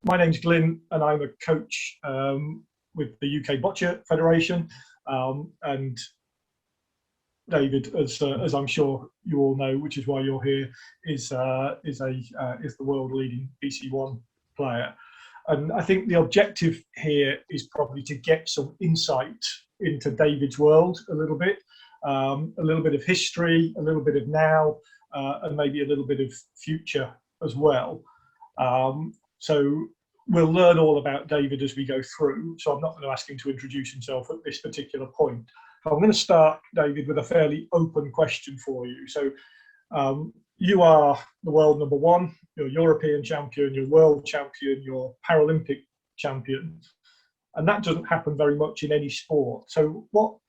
My name's Glynn, and I'm a coach with the UK Boccia Federation. And David, as I'm sure you all know, which is why you're here, is the world leading BC1 player. And I think the objective here is probably to get some insight into David's world a little bit of history, a little bit of now, and maybe a little bit of future as well. So we'll learn all about David as we go through. So I'm not going to ask him to introduce himself at this particular point. I'm going to start, David, with a fairly open question for you. So you are the world number one, you're European champion, you're world champion, you're Paralympic champion. And that doesn't happen very much in any sport. So what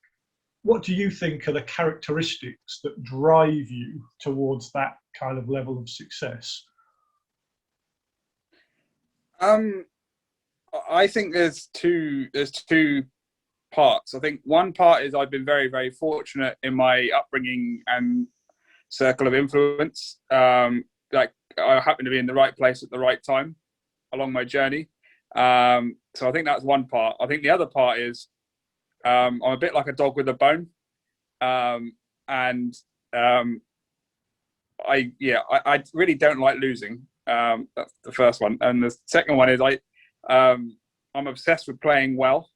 do you think are the characteristics that drive you towards that kind of level of success? I think there's two parts. I think one part is I've been very, very fortunate in my upbringing and circle of influence. Like I happen to be in the right place at the right time along my journey. So I think that's one part. I think the other part is I'm a bit like a dog with a bone, and I really don't like losing. That's the first one, and the second one is I'm obsessed with playing well,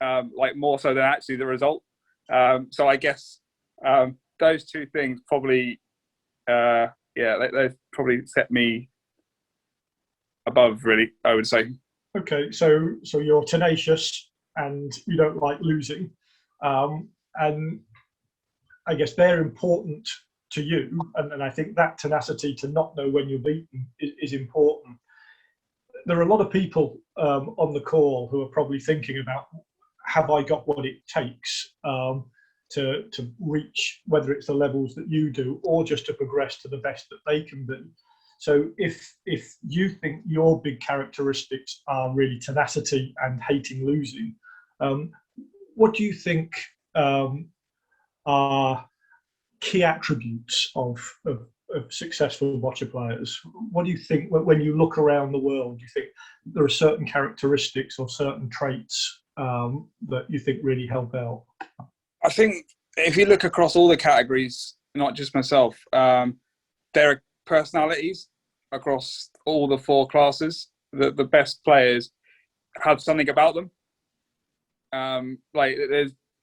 like more so than actually the result. So I guess those two things probably, they probably set me above, really, I would say. Okay, so you're tenacious and you don't like losing, and I guess they're important to you, and I think that tenacity to not know when you're beaten is important. There are a lot of people on the call who are probably thinking about, have I got what it takes to reach, whether it's the levels that you do or just to progress to the best that they can be. So if you think your big characteristics are really tenacity and hating losing, what do you think are key attributes of successful boccia players? What do you think when you look around the world? Do you think there are certain characteristics or certain traits that you think really help out? I think if you look across all the categories, not just myself, there are personalities across all the four classes. The best players have something about them.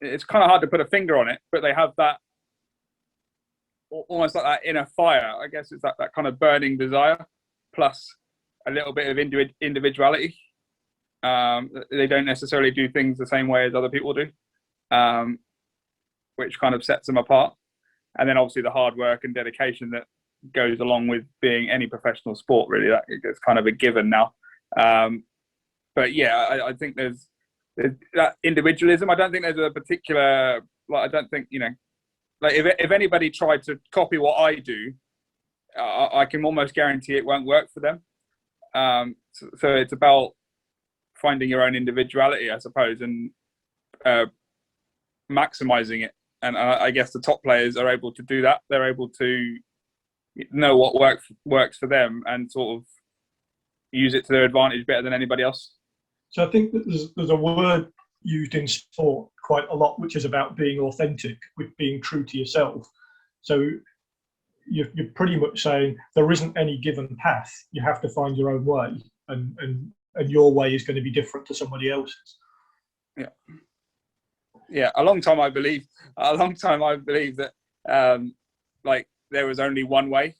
It's kind of hard to put a finger on it, but they have that almost like that inner fire. I guess it's that kind of burning desire, plus a little bit of individuality. They don't necessarily do things the same way as other people do, which kind of sets them apart. And then obviously the hard work and dedication that goes along with being any professional sport, really, that it's kind of a given now. But yeah, I think there's that individualism. I don't think there's a particular, I don't think, if anybody tried to copy what I do, I can almost guarantee it won't work for them. So it's about finding your own individuality, I suppose, and maximizing it. And I guess the top players are able to do that. They're able to know what works for them and sort of use it to their advantage better than anybody else. So I think that there's a word used in sport quite a lot, which is about being authentic, with being true to yourself. So you're pretty much saying there isn't any given path. You have to find your own way, and your way is going to be different to somebody else's. Yeah. A long time I believed that there was only one way,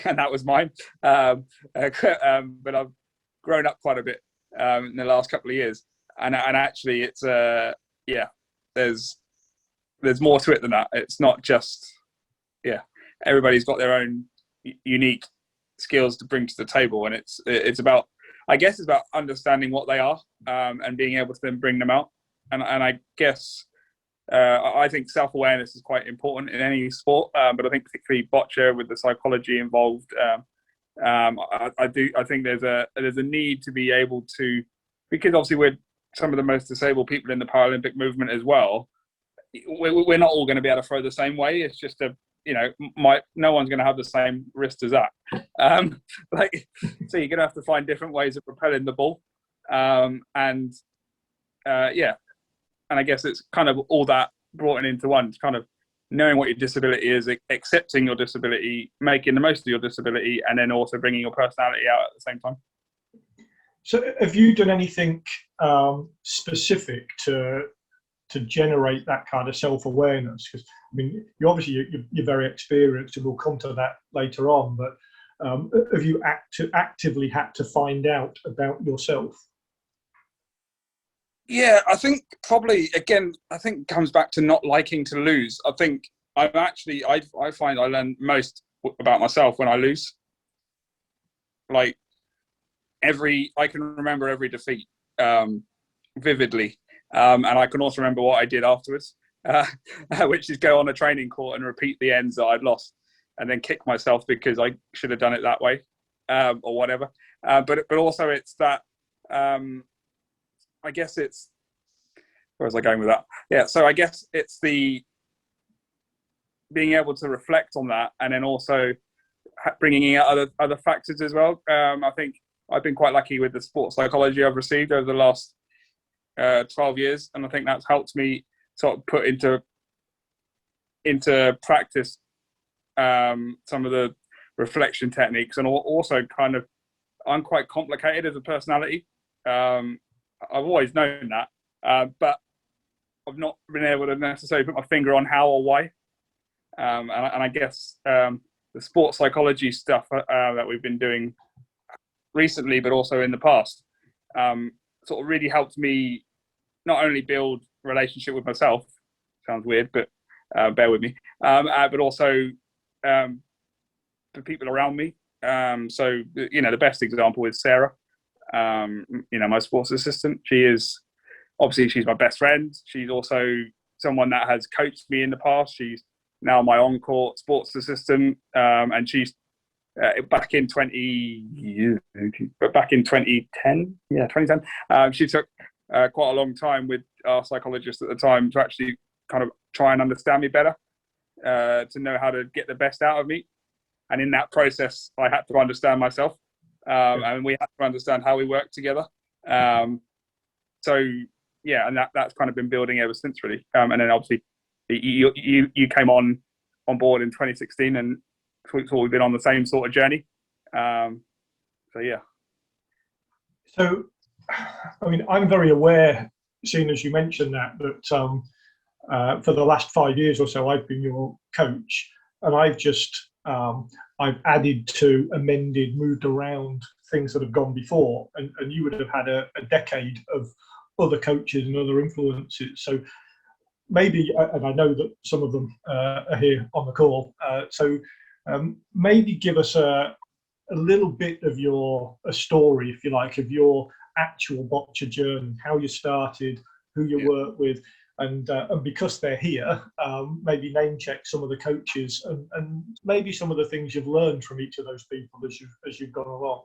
and that was mine. But I've grown up quite a bit in the last couple of years, and actually it's there's more to it than that. It's not just everybody's got their own unique skills to bring to the table, and it's about, I guess it's about understanding what they are and being able to then bring them out. And I guess I think self-awareness is quite important in any sport, but I think particularly boccia with the psychology involved. I think there's a need to be able to, because obviously we're some of the most disabled people in the Paralympic movement as well. We're not all going to be able to throw the same way. It's just no one's going to have the same wrist as that. Like, so you're going to have to find different ways of propelling the ball. And I guess it's kind of all that brought into one. It's kind of knowing what your disability is, accepting your disability, making the most of your disability, and then also bringing your personality out at the same time. So have you done anything specific to generate that kind of self-awareness? Because I mean, you're very experienced, and we'll come to that later on. But have you actively had to find out about yourself? Yeah, I think probably again, it comes back to not liking to lose. I think I find I learn most about myself when I lose. Like I can remember every defeat vividly. And I can also remember what I did afterwards, which is go on a training court and repeat the ends that I'd lost, and then kick myself because I should have done it that way, or whatever. But also it's that, I guess it's, where was I going with that? Yeah, so I guess it's the being able to reflect on that, and then also bringing in other factors as well. I think I've been quite lucky with the sports psychology I've received over the last 12 years, and I think that's helped me sort of put into practice some of the reflection techniques, and also kind of, I'm quite complicated as a personality. I've always known that, but I've not been able to necessarily put my finger on how or why. And I guess the sports psychology stuff that we've been doing recently, but also in the past, sort of really helped me not only build relationship with myself, sounds weird, but bear with me, but also the people around me. So, the best example is Sarah, my sports assistant. She's my best friend. She's also someone that has coached me in the past. She's now my on-court sports assistant, and she's back in 2010, she took quite a long time with our psychologist at the time to actually kind of try and understand me better, to know how to get the best out of me. And in that process, I had to understand myself, and we had to understand how we work together. So yeah, and that's kind of been building ever since, really. And then obviously you came on board in 2016, and so we've been on the same sort of journey. So yeah. So, I mean, I'm very aware, seeing as you mentioned that for the last 5 years or so, I've been your coach, and I've just I've added to, amended, moved around things that have gone before, and you would have had a decade of other coaches and other influences. So maybe, and I know that some of them are here on the call, so maybe give us a little bit of a story, if you like, of your actual boccia journey, how you started, who you work with, and because they're here, maybe name check some of the coaches and maybe some of the things you've learned from each of those people as you've gone along.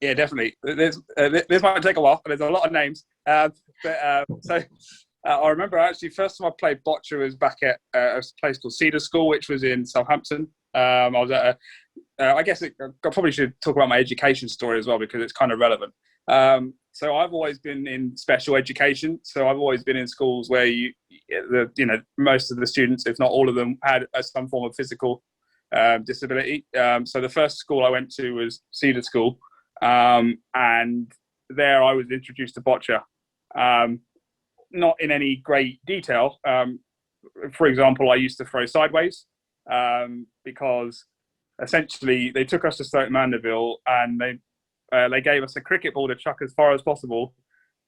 Yeah, definitely. This might take a while, but there's a lot of names. So I remember actually first time I played boccia was back at a place called Cedar School, which was in Southampton. I was at I probably should talk about my education story as well, because it's kind of relevant. So I've always been in special education. So I've always been in schools where most of the students, if not all of them, had some form of physical disability. So the first school I went to was Cedar School, and there I was introduced to boccia. Not in any great detail. For example, I used to throw sideways, because essentially they took us to Stoke Mandeville and they gave us a cricket ball to chuck as far as possible,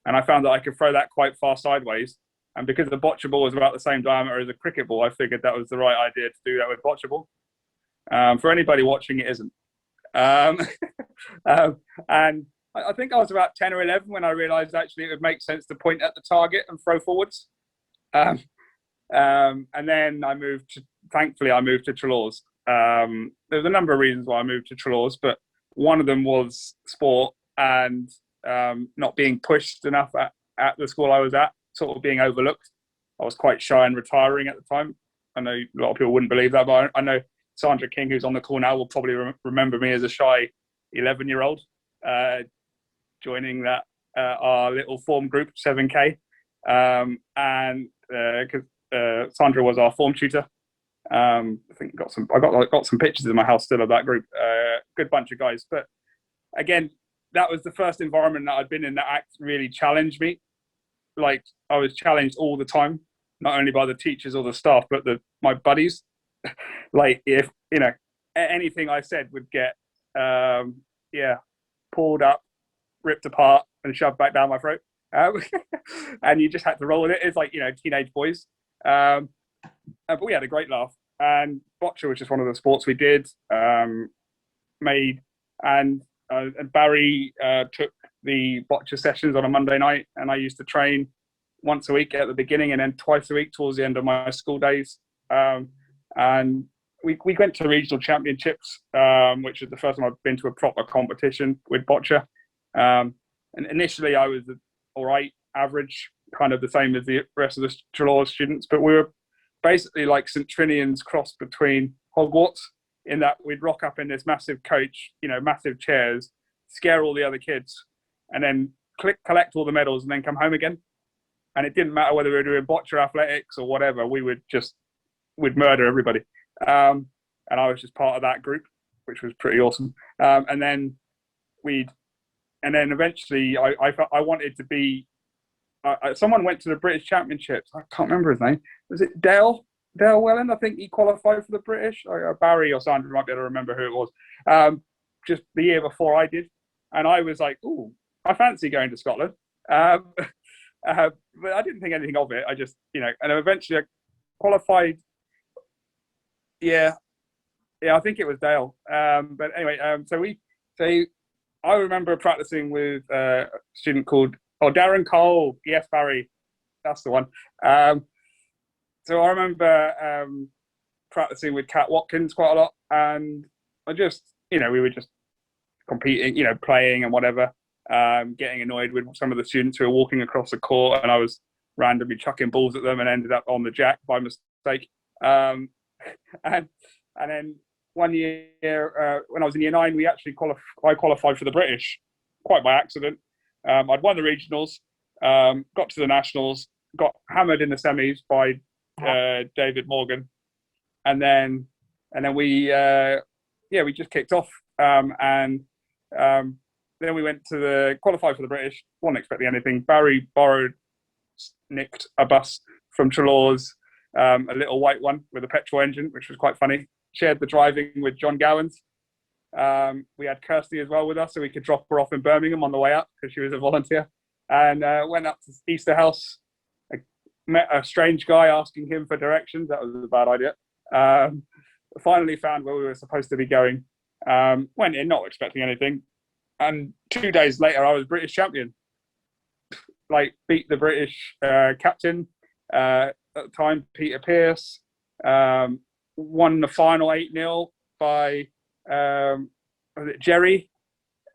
and I found that I could throw that quite far sideways. And because the boccia ball was about the same diameter as a cricket ball, I figured that was the right idea to do that with boccia ball. For anybody watching, it isn't. And I think I was about 10 or 11 when I realised actually it would make sense to point at the target and throw forwards. And then thankfully I moved to Trelaws. There's a number of reasons why I moved to Trelaws, but one of them was sport and not being pushed enough at the school I was at, sort of being overlooked. I was quite shy and retiring at the time. I know a lot of people wouldn't believe that, but I know Sandra King, who's on the call now, will probably remember me as a shy 11-year-old joining that our little form group 7K, and because Sandra was our form tutor. I think I got some pictures in my house still of that group. Good bunch of guys, but again, that was the first environment that I'd been in that really challenged me. Like, I was challenged all the time, not only by the teachers or the staff, but my buddies. Like, if anything I said would get pulled up, ripped apart, and shoved back down my throat, and you just had to roll with it. It's like, teenage boys. But we had a great laugh, and bocce was just one of the sports we did. And Barry took the bocce sessions on a Monday night, and I used to train once a week at the beginning and then twice a week towards the end of my school days. And we went to regional championships, which was the first time I've been to a proper competition with bocce. And initially I was all right, average, kind of the same as the rest of the Trelaw students, but we were basically like St. Trinian's crossed between Hogwarts, in that we'd rock up in this massive coach, massive chairs, scare all the other kids, and then collect all the medals and then come home again. And it didn't matter whether we were doing bocce, athletics, or whatever, we'd murder everybody. And I was just part of that group, which was pretty awesome. And then eventually I wanted to be, someone went to the British Championships. I can't remember his name. Was it Dale Welland? I think he qualified for the British. Barry or Sandra might be able to remember who it was. Just the year before I did. And I was like, ooh, I fancy going to Scotland. But I didn't think anything of it. I just, and eventually I qualified. Yeah, I think it was Dale. But anyway, I remember practicing with a student called Darren Cole. Yes, Barry, that's the one. So I remember practicing with Kat Watkins quite a lot, and I just, we were just competing, playing and whatever, getting annoyed with some of the students who were walking across the court, and I was randomly chucking balls at them and ended up on the jack by mistake. And then one year, when I was in year 9, we actually I qualified for the British, quite by accident. I'd won the regionals, got to the nationals, got hammered in the semis by David Morgan, and then we just kicked off, and then we went to the qualify for the British. Wasn't expecting anything. Barry nicked a bus from Trelaw's, a little white one with a petrol engine, which was quite funny. Shared the driving with John Gowans. We had Kirsty as well with us, so we could drop her off in Birmingham on the way up because she was a volunteer. And went up to Easter House. I met a strange guy asking him for directions. That was a bad idea. Finally found where we were supposed to be going. Went in not expecting anything. And 2 days later, I was British champion. Like, beat the British captain at the time, Peter Pearce. Won the final 8-0 by Jerry.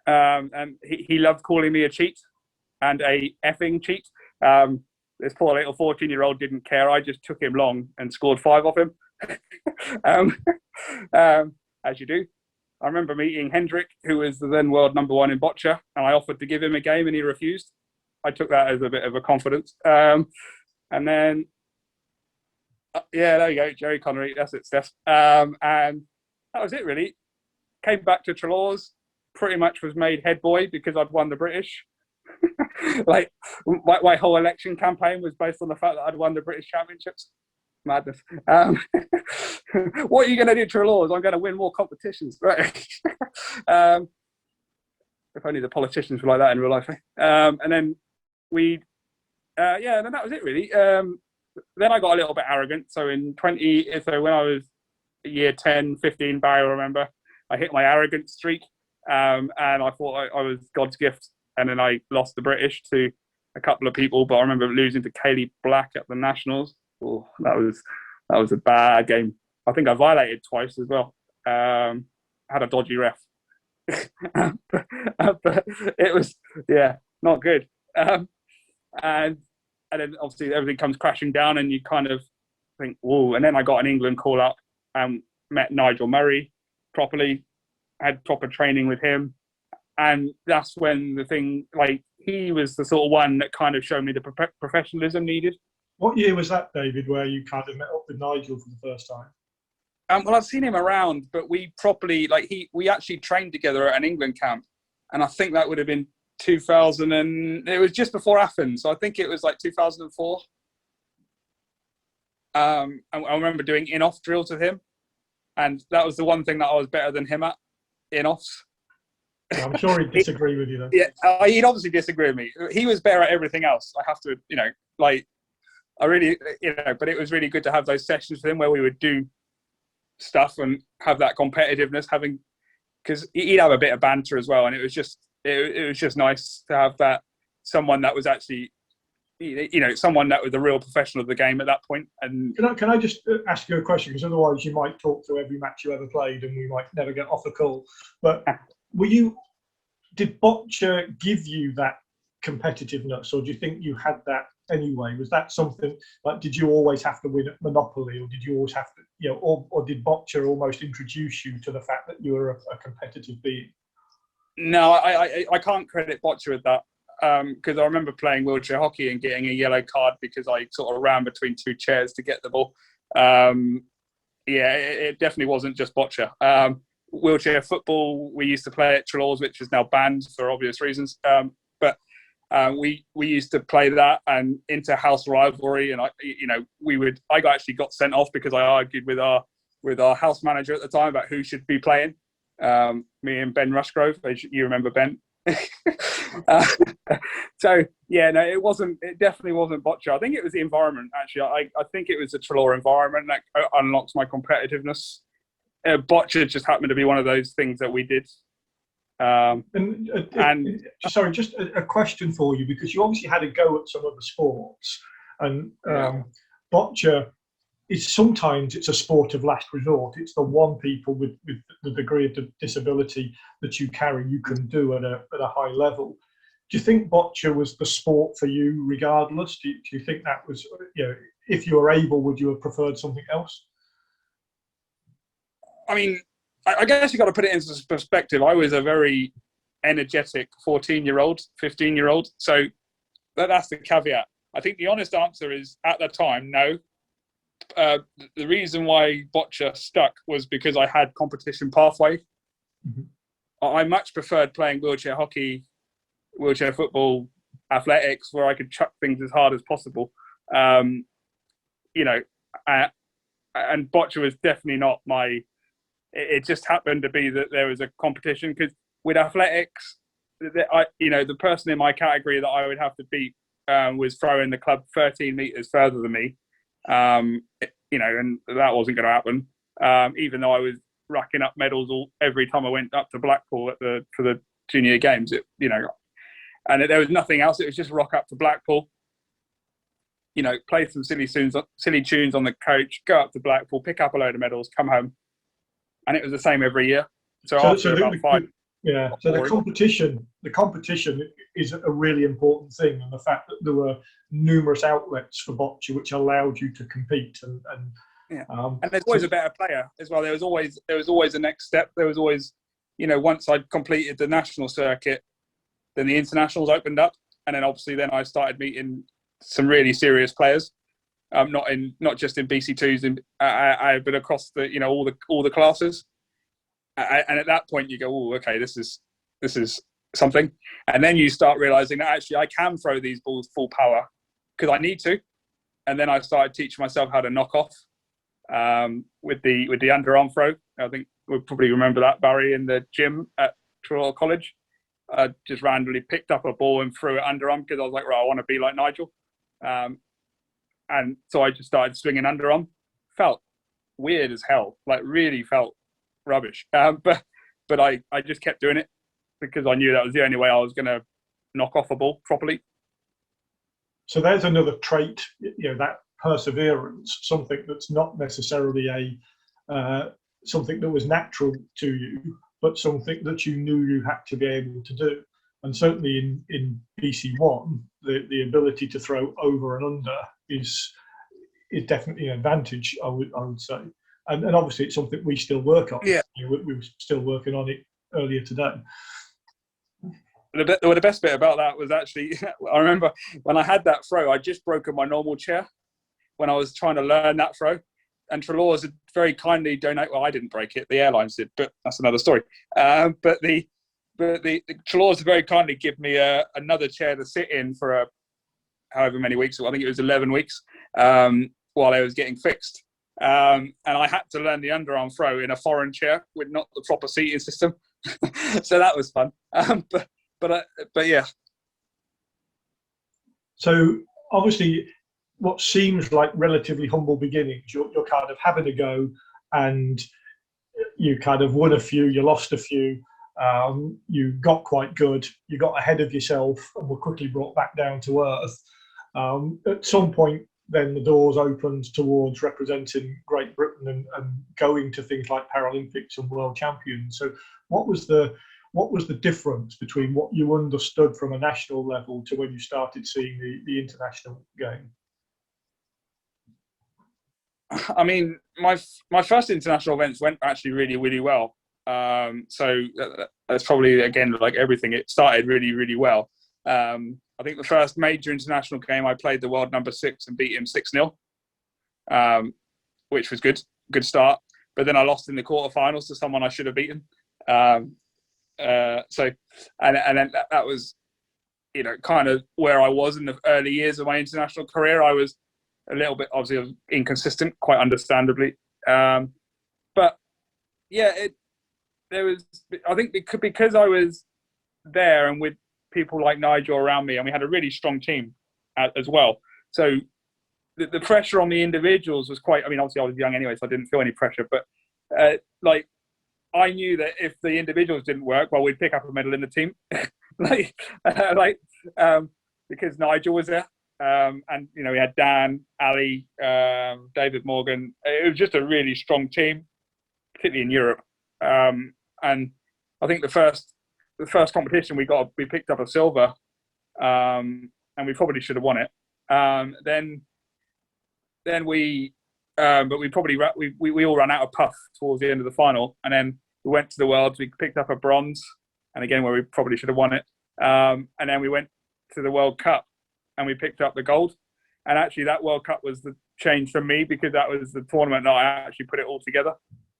And he loved calling me a cheat and a effing cheat. This poor little 14-year-old didn't care. I just took him long and scored 5 off him. As you do. I remember meeting Hendrik, who was the then world #1 in bocce, and I offered to give him a game and he refused. I took that as a bit of a confidence. And then, there you go, Jerry Connery, that's it, Steph. And that was it, really. Came back to Trelaw's, pretty much was made head boy because I'd won the British. Like, my whole election campaign was based on the fact that I'd won the British Championships. Madness. What are you going to do, Trelaw's? I'm going to win more competitions. Right. If only the politicians were like that in real life. And then then that was it, really. Then I got a little bit arrogant. So when I was year 10, 15, Barry, I remember, I hit my arrogant streak, and I thought I was God's gift. And then I lost the British to a couple of people, but I remember losing to Kaylee Black at the Nationals. Oh, that was a bad game. I think I violated twice as well. Had a dodgy ref. But it was, not good. And then obviously everything comes crashing down, and you kind of think, whoa. And then I got an England call up and met Nigel Murray properly, had proper training with him. And that's when the thing, like, he was the sort of one that kind of showed me the professionalism needed. What year was that, David, where you kind of met up with Nigel for the first time? Well, I've seen him around, but we properly, we actually trained together at an England camp. And I think that would have been 2000, and it was just before Athens. So I think it was like 2004. I remember doing in-off drills with him. And that was the one thing that I was better than him at, in-offs. Yeah, I'm sure he'd disagree with you then. Yeah, he'd obviously disagree with me. He was better at everything else. I have to, I really, but it was really good to have those sessions with him where we would do stuff and have that competitiveness, because he'd have a bit of banter as well. And it was just nice to have that, someone that was actually, someone that was a real professional of the game at that point. And can I just ask you a question? Because otherwise you might talk through every match you ever played and we might never get off a call. But did Boccia give you that competitiveness, or do you think you had that anyway? Was that something, like, did you always have to win at Monopoly, or did you always have to, or did Boccia almost introduce you to the fact that you were a competitive being? No, I can't credit Boccia with that, because I remember playing wheelchair hockey and getting a yellow card because I sort of ran between two chairs to get the ball. It definitely wasn't just Boccia. Wheelchair football, we used to play at Tromans, which is now banned for obvious reasons. But we used to play that, and inter-house rivalry, and I actually got sent off because I argued with our house manager at the time about who should be playing. Me and Ben Rushgrove, as you remember Ben. It definitely wasn't Boccia. I think it was the environment, actually. I think it was the Trelaw environment that unlocks my competitiveness. Boccia just happened to be one of those things that we did. Sorry, just a question for you, because you obviously had a go at some other sports, and Boccia is sometimes it's a sport of last resort. It's the one people with the degree of disability that you carry you can do at a high level. Do you think Boccia was the sport for you regardless? Do you think that was, if you were able, would you have preferred something else? I mean, I guess you got to put it into perspective. I was a very energetic 14-year-old, 15-year-old. So that's the caveat. I think the honest answer is, at the time, no. The reason why Boccia stuck was because I had competition pathway. Mm-hmm. I much preferred playing wheelchair hockey, wheelchair football, athletics, where I could chuck things as hard as possible. And Boccia was definitely not my... It just happened to be that there was a competition, because with athletics, the person in my category that I would have to beat was throwing the club 13 metres further than me. And that wasn't going to happen. Even though I was racking up medals every time I went up to Blackpool for the junior games, and there was nothing else. It was just rock up to Blackpool, play some silly tunes on the coach, go up to Blackpool, pick up a load of medals, come home. And it was the same every year. So the competition is a really important thing, and the fact that there were numerous outlets for Boccia which allowed you to compete and there's always a better player as well. There was always a next step. There was always, once I'd completed the national circuit, then the internationals opened up, and then obviously I started meeting some really serious players. Not just in BC2s, but across the all the classes. And at that point, you go, oh, okay, this is something. And then you start realizing that actually I can throw these balls full power because I need to. And then I started teaching myself how to knock off with the underarm throw. I think we'll probably remember that, Barry, in the gym at Trelaw College. Just randomly picked up a ball and threw it underarm because I was like, right, I want to be like Nigel. And so I just started swinging underarm. Felt weird as hell, like really felt rubbish. But I just kept doing it because I knew that was the only way I was going to knock off a ball properly. So there's another trait, that perseverance, something that's not necessarily something that was natural to you, but something that you knew you had to be able to do. And certainly in BC1, the ability to throw over and under is is definitely an advantage, I would say. And obviously it's something we still work on. Yeah. We were still working on it earlier today. The best bit about that was actually, I remember when I had that throw, I'd just broken my normal chair when I was trying to learn that throw. And Trelaws had very kindly donated, well, I didn't break it, the airlines did, but that's another story. But the Trelaws very kindly give me another chair to sit in for however many weeks, I think it was 11 weeks, while I was getting fixed. And I had to learn the underarm throw in a foreign chair with not the proper seating system. So that was fun. But yeah. So obviously, what seems like relatively humble beginnings, you're kind of having a go, and you kind of won a few, you lost a few, you got quite good, you got ahead of yourself, and were quickly brought back down to earth. At some point, then the doors opened towards representing Great Britain and going to things like Paralympics and World Champions. So what was the difference between what you understood from a national level to when you started seeing the international game? I mean, my first international events went actually really, really well. So that's probably, again, like everything, it started really, really well. I think the first major international game, I played the world number 6 and beat him 6-0, which was good start. But then I lost in the quarterfinals to someone I should have beaten. And then that was, kind of where I was in the early years of my international career. I was a little bit, obviously, inconsistent, quite understandably. But yeah, there was, I think, because I was there and with people like Nigel around me, and we had a really strong team as well. So the pressure on the individuals was quite, I mean, obviously I was young anyway, so I didn't feel any pressure, but I knew that if the individuals didn't work, well, we'd pick up a medal in the team. Because Nigel was there. And, we had Dan, Ali, David Morgan. It was just a really strong team, particularly in Europe. And I think the first competition we picked up a silver, and we probably should have won it. Then we all ran out of puff towards the end of the final, and then we went to the Worlds. We picked up a bronze, and again where we probably should have won it. And then we went to the World Cup, and we picked up the gold. And actually, that World Cup was the change for me, because that was the tournament that I actually put it all together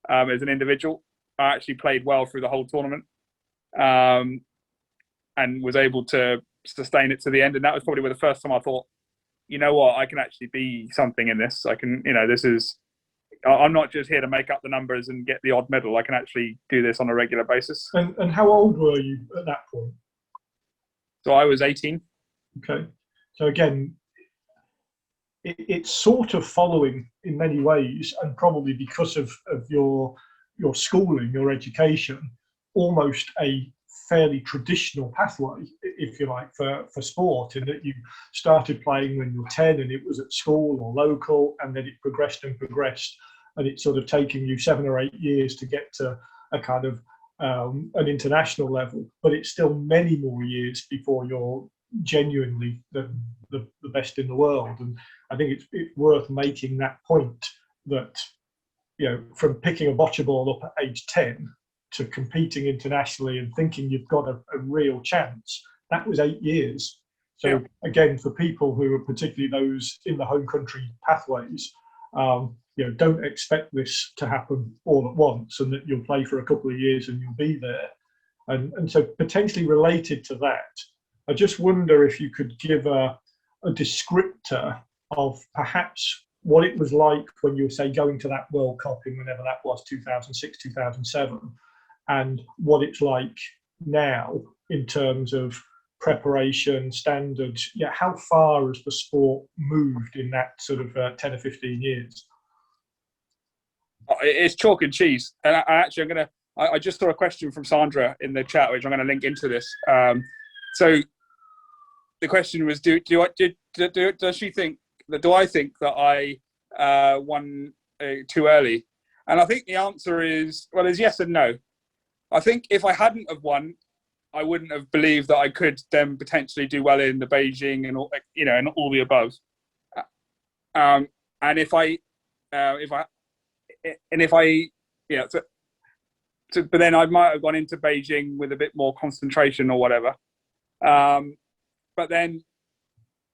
as an individual. I actually played well through the whole tournament, and was able to sustain it to the end. And that was probably the first time I thought, you know what, I can actually be something in this. I can, I'm not just here to make up the numbers and get the odd medal. I can actually do this on a regular basis. And how old were you at that point? So I was 18. Okay. So again, it's sort of following in many ways, and probably because of your schooling, your education, almost a fairly traditional pathway, if you like, for sport, in that you started playing when you were 10 and it was at school or local, and then it progressed, and it's sort of taking you 7 or 8 years to get to a kind of an international level, but it's still many more years before you're genuinely the best in the world. And I think it's worth making that point that, from picking a bocce ball up at age 10 to competing internationally and thinking you've got a real chance, that was 8 years. So yeah. Again, for people who are particularly those in the home country pathways, don't expect this to happen all at once, and that you'll play for a couple of years and you'll be there. And so potentially related to that, I just wonder if you could give a descriptor of perhaps what it was like when you were, say, going to that World Cup in whenever that was, 2006, 2007, and what it's like now in terms of preparation, standards. Yeah, how far has the sport moved in that sort of 10 or 15 years? It's chalk and cheese. And I just saw a question from Sandra in the chat, which I'm going to link into this. So the question was, does she think that, do I think that I won too early? And I think the answer is yes and no. I think if I hadn't have won, I wouldn't have believed that I could then potentially do well in the Beijing and all, and all the above. and if I yeah, but then I might have gone into Beijing with a bit more concentration or whatever. But then,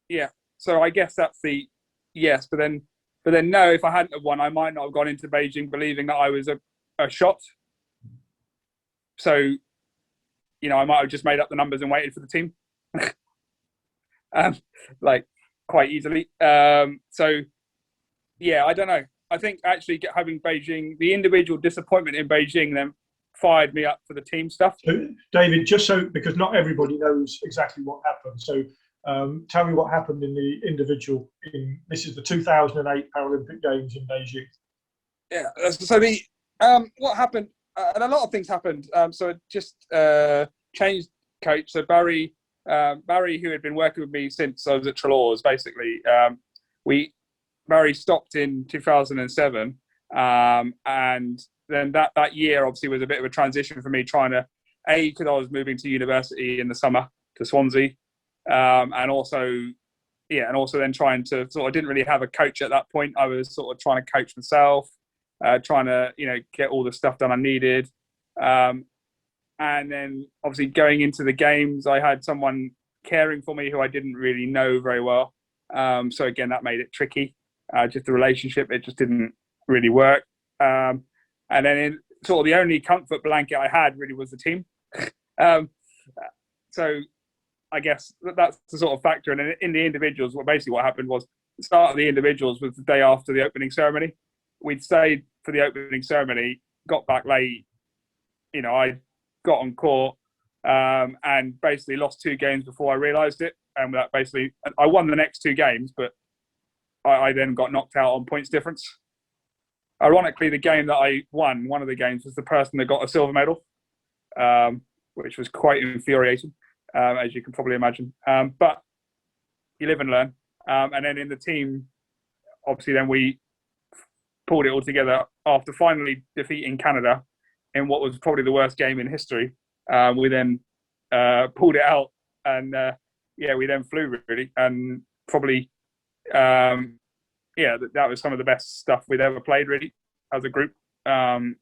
yeah. So I guess that's the yes. But then no. If I hadn't have won, I might not have gone into Beijing believing that I was a shot. So, I might have just made up the numbers and waited for the team, like quite easily. So, yeah, I don't know. I think actually having Beijing, the individual disappointment in Beijing, then fired me up for the team stuff. So, David, just so, because not everybody knows exactly what happened, so tell me what happened in the individual. This is the 2008 Paralympic Games in Beijing. Yeah. So what happened, and a lot of things happened. So it just changed coach. So Barry, who had been working with me since I was at Trelaws, basically, Barry stopped in 2007, and then that year obviously was a bit of a transition for me, trying to because I was moving to university in the summer to Swansea, and also then trying to I didn't really have a coach at that point. I was sort of trying to coach myself, trying to get all the stuff done I needed, and then obviously going into the games, I had someone caring for me who I didn't really know very well. So again, that made it tricky. Just the relationship, it just didn't really work. And then sort of the only comfort blanket I had really was the team. So I guess that's the sort of factor. And in the individuals, basically what happened was the start of the individuals was the day after the opening ceremony. We'd stayed for the opening ceremony, got back late. I got on court and basically lost 2 games before I realised it. And that basically, I won the next 2 games, but I then got knocked out on points difference. Ironically, the game that I won, one of the games, was the person that got a silver medal, which was quite infuriating, as you can probably imagine. But you live and learn. And then in the team, obviously, then we pulled it all together after finally defeating Canada in what was probably the worst game in history. We then pulled it out, and we then flew really, and probably. That was some of the best stuff we'd ever played really as a group, and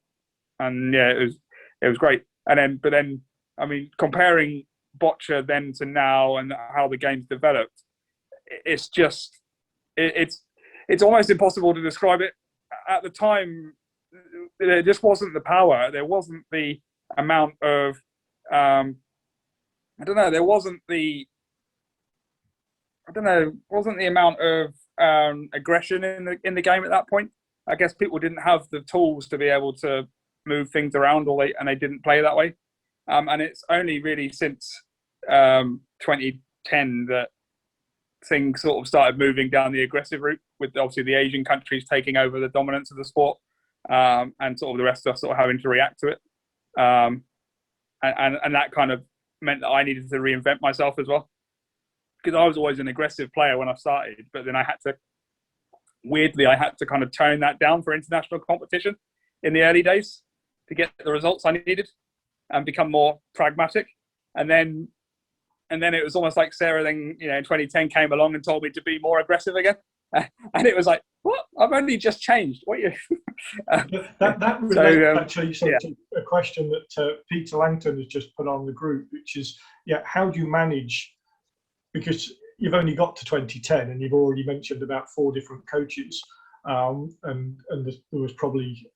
it was great. And then I mean, comparing boccia then to now and how the game's developed, it's just it's almost impossible to describe it. At the time, there just wasn't the power. There wasn't the amount of there wasn't the amount of aggression in the game at that point. I guess people didn't have the tools to be able to move things around, and they didn't play that way. And it's only really since 2010 that things sort of started moving down the aggressive route, with obviously the Asian countries taking over the dominance of the sport, and sort of the rest of us sort of having to react to it. And that kind of meant that I needed to reinvent myself as well, because I was always an aggressive player when I started, but then I had to kind of tone that down for international competition in the early days to get the results I needed and become more pragmatic. And then it was almost like Sarah then, in 2010 came along and told me to be more aggressive again. And it was like, what? I've only just changed. What are you? that relates actually to a question that Peter Langton has just put on the group, which is, how do you manage, because you've only got to 2010 and you've already mentioned about 4 different coaches, and there was probably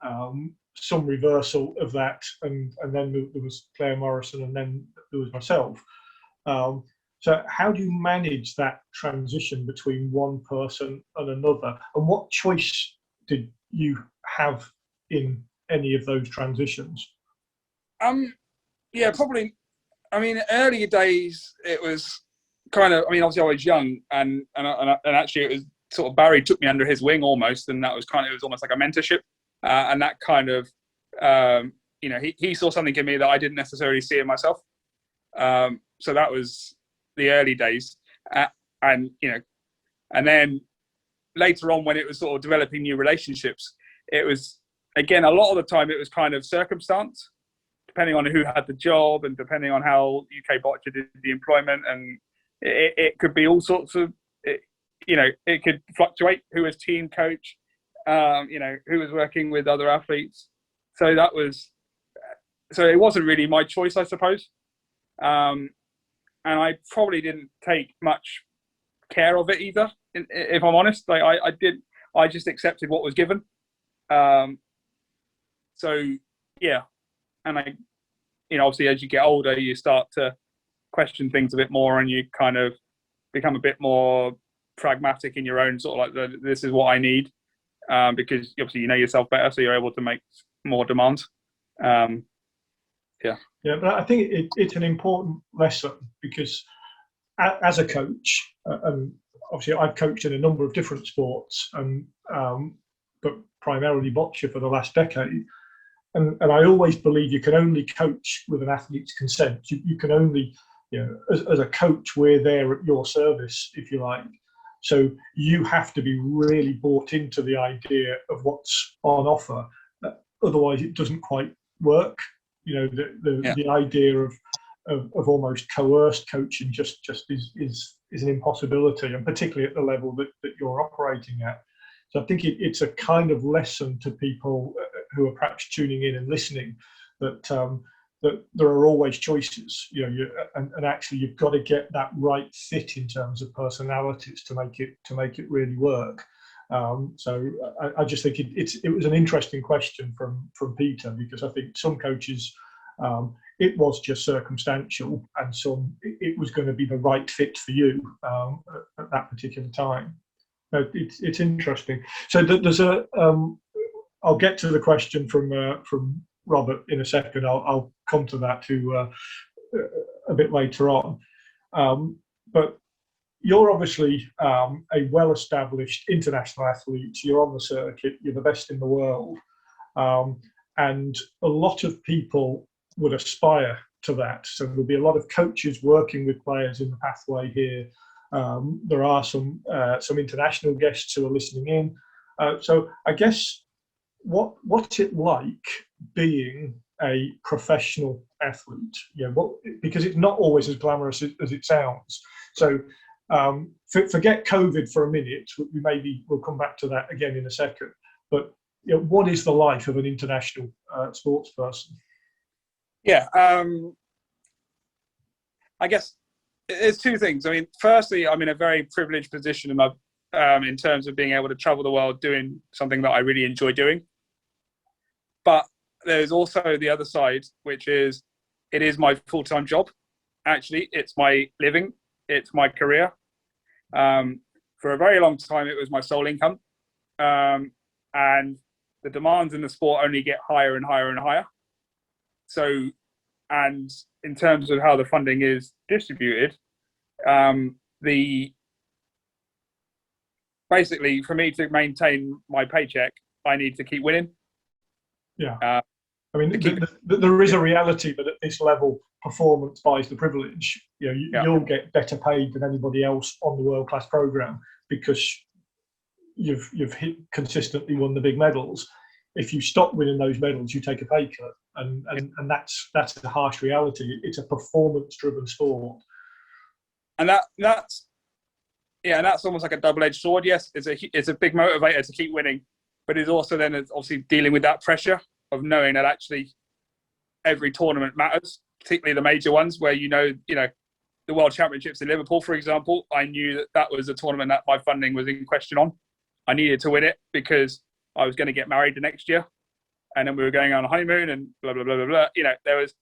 some reversal of that, and then there was Claire Morrison, and then there was myself. So how do you manage that transition between one person and another, and what choice did you have in any of those transitions? Probably. I mean, earlier days it was kind of. I mean, obviously I was young, and actually it was sort of Barry took me under his wing almost, and that was it was almost like a mentorship, and that kind of he saw something in me that I didn't necessarily see in myself. So that was the early days, and then later on when it was sort of developing new relationships, it was again a lot of the time it was kind of circumstance, depending on who had the job and depending on how UK Boccia did the employment, and it could be all sorts of it could fluctuate. Who was team coach? Who was working with other athletes? So it wasn't really my choice, I suppose. And I probably didn't take much care of it either. If I'm honest, like I just accepted what was given. So yeah, and obviously as you get older, you start to question things a bit more, and you kind of become a bit more pragmatic in your own sort of like this is what I need, because obviously you know yourself better, so you're able to make more demands. Yeah, but I think it's an important lesson because as a coach, and obviously I've coached in a number of different sports, and but primarily boccia for the last decade. And I always believe you can only coach with an athlete's consent. You can only, as a coach, we're there at your service, if you like. So you have to be really bought into the idea of what's on offer. Otherwise, it doesn't quite work. The idea of almost coerced coaching just is an impossibility, and particularly at the level that you're operating at. So I think it's a kind of lesson to people who are perhaps tuning in and listening that that there are always choices, and actually you've got to get that right fit in terms of personalities to make it really work. So I just think it was an interesting question from Peter, because I think some coaches it was just circumstantial, and some it was going to be the right fit for you at that particular time. It's interesting. So there's I'll get to the question from Robert in a second. I'll come to that too a bit later on. But you're obviously a well-established international athlete. You're on the circuit. You're the best in the world, and a lot of people would aspire to that. So there'll be a lot of coaches working with players in the pathway here. There are some international guests who are listening in. So I guess what's it like being a professional athlete? Because it's not always as glamorous as it sounds. So forget COVID for a minute. We'll come back to that again in a second. But what is the life of an international sports person? Yeah, I guess there's two things. I mean, firstly, I'm in a very privileged position in terms of being able to travel the world doing something that I really enjoy doing. But there's also the other side, which is it is my full-time job. Actually, it's my living. It's my career. For a very long time, it was my sole income. And the demands in the sport only get higher and higher and higher. So, and in terms of how the funding is distributed, basically for me to maintain my paycheck, I need to keep winning. Yeah. I mean, there is a reality that at this level, performance buys the privilege. You'll get better paid than anybody else on the world-class program because you've consistently won the big medals. If you stop winning those medals, you take a pay cut, and that's a harsh reality. It's a performance-driven sport, and that's almost like a double-edged sword. Yes, it's a big motivator to keep winning, but it's also then obviously dealing with that pressure of knowing that actually every tournament matters, particularly the major ones where the World Championships in Liverpool, for example. I knew that was a tournament that my funding was in question on. I needed to win it because I was going to get married the next year, and then we were going on a honeymoon and blah blah blah blah blah. There was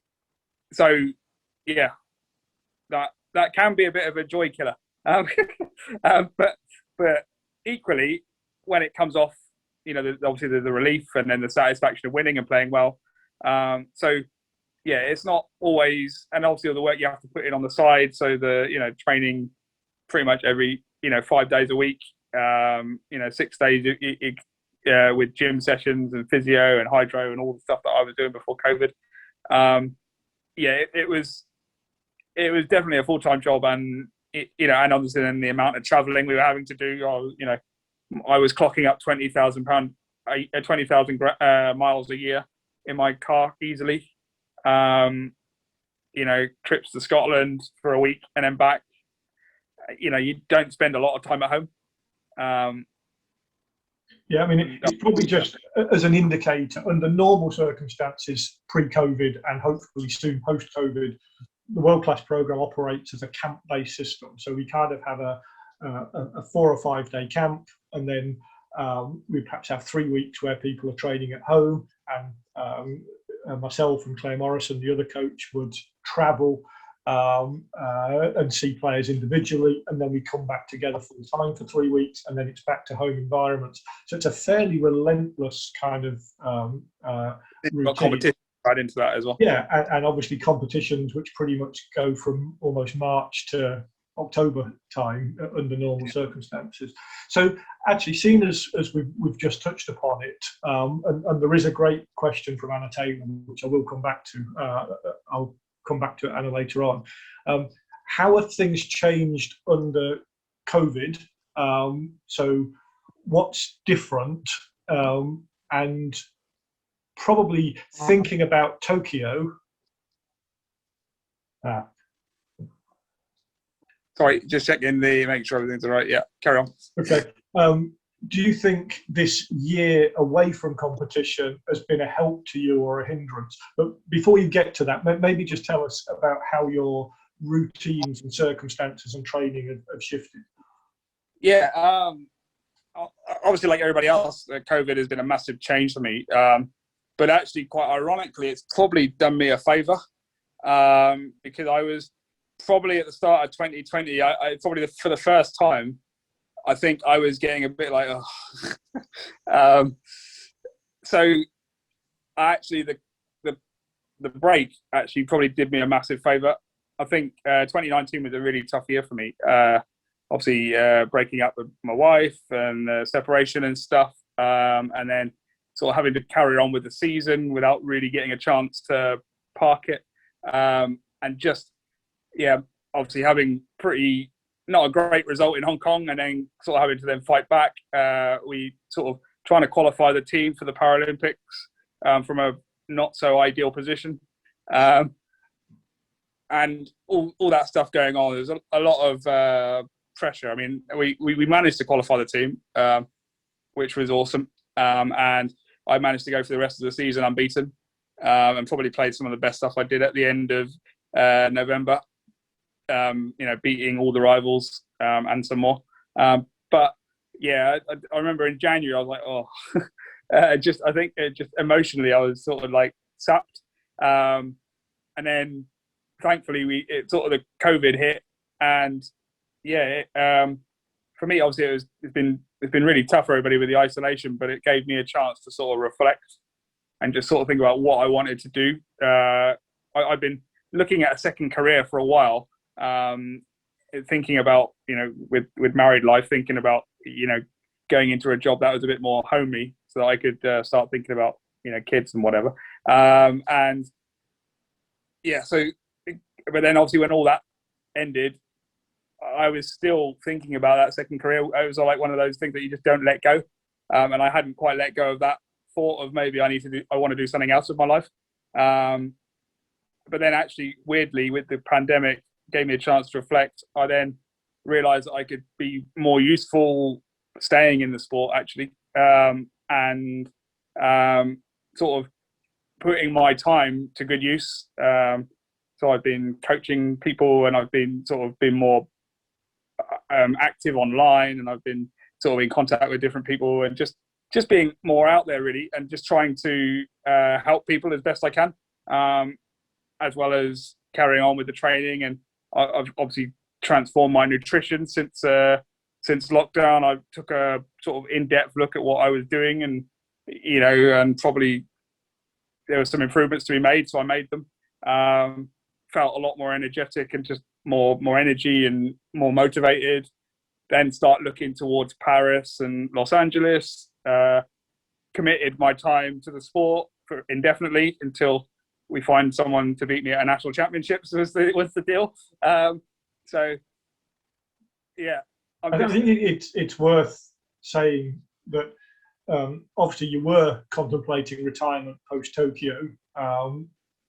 that can be a bit of a joy killer. But equally, when it comes off, obviously there's the relief and then the satisfaction of winning and playing well. It's not always, and obviously all the work you have to put in on the side. So training pretty much every 5 days a week. 6 days with gym sessions and physio and hydro and all the stuff that I was doing before COVID. It was definitely a full-time job, and and obviously then the amount of traveling we were having to do. I was clocking up 20,000 miles a year in my car easily. Trips to Scotland for a week and then back. You don't spend a lot of time at home. Yeah, I mean, it's probably just as an indicator, under normal circumstances, pre-COVID and hopefully soon post-COVID, the World Class Programme operates as a camp-based system. So we kind of have a 4 or 5 day camp, and then we perhaps have 3 weeks where people are training at home, and myself and Claire Morrison, the other coach, would travel and see players individually, and then we come back together full time for 3 weeks, and then it's back to home environments. So it's a fairly relentless kind of routine. Competition right into that as well. Yeah, and obviously competitions which pretty much go from almost March to October time under normal circumstances. So actually, seen as we've just touched upon it, and there is a great question from Anna Taylor, which I will come back to. I'll come back to it, Anna, later on. How have things changed under COVID? So what's different? And probably thinking about Tokyo. Sorry, just checking make sure everything's all right. Yeah, carry on. Okay. Do you think this year away from competition has been a help to you or a hindrance? But before you get to that, maybe just tell us about how your routines and circumstances and training have shifted. Yeah, obviously, like everybody else, COVID has been a massive change for me. But actually, quite ironically, it's probably done me a favour, because I was probably at the start of 2020, I probably for the first time, I think I was getting a bit like, oh. So actually the break actually probably did me a massive favour. I think 2019 was a really tough year for me. Obviously breaking up with my wife and separation and stuff, and then sort of having to carry on with the season without really getting a chance to park it, and just obviously having not a great result in Hong Kong, and then sort of having to then fight back. We sort of trying to qualify the team for the Paralympics from a not so ideal position, and all that stuff going on. There's a lot of pressure. I mean, we managed to qualify the team, which was awesome, and I managed to go for the rest of the season unbeaten, and probably played some of the best stuff I did at the end of November. Beating all the rivals and some more. But yeah, I remember in January I was like, I think just emotionally I was sort of like sapped. And then thankfully the COVID hit, and for me obviously it's been really tough for everybody with the isolation, but it gave me a chance to sort of reflect and just sort of think about what I wanted to do. I've been looking at a second career for a while. Thinking about with married life, thinking about going into a job that was a bit more homey, so that I could start thinking about kids and whatever. But then obviously when all that ended, I was still thinking about that second career. It was like one of those things that you just don't let go, and I hadn't quite let go of that thought of maybe I want to do something else with my life. But then actually weirdly with the pandemic gave me a chance to reflect. I then realized that I could be more useful staying in the sport actually, and sort of putting my time to good use. So I've been coaching people, and I've been more active online, and I've been sort of in contact with different people, and just being more out there really, and just trying to help people as best I can, as well as carrying on with the training. And I've obviously transformed my nutrition since lockdown. I took a sort of in-depth look at what I was doing, and and probably there were some improvements to be made, so I made them. Felt a lot more energetic and just more energy and more motivated. Then start looking towards Paris and Los Angeles. Committed my time to the sport for indefinitely until we find someone to beat me at a national championships was the deal. So yeah, I think it's worth saying that obviously you were contemplating retirement post Tokyo,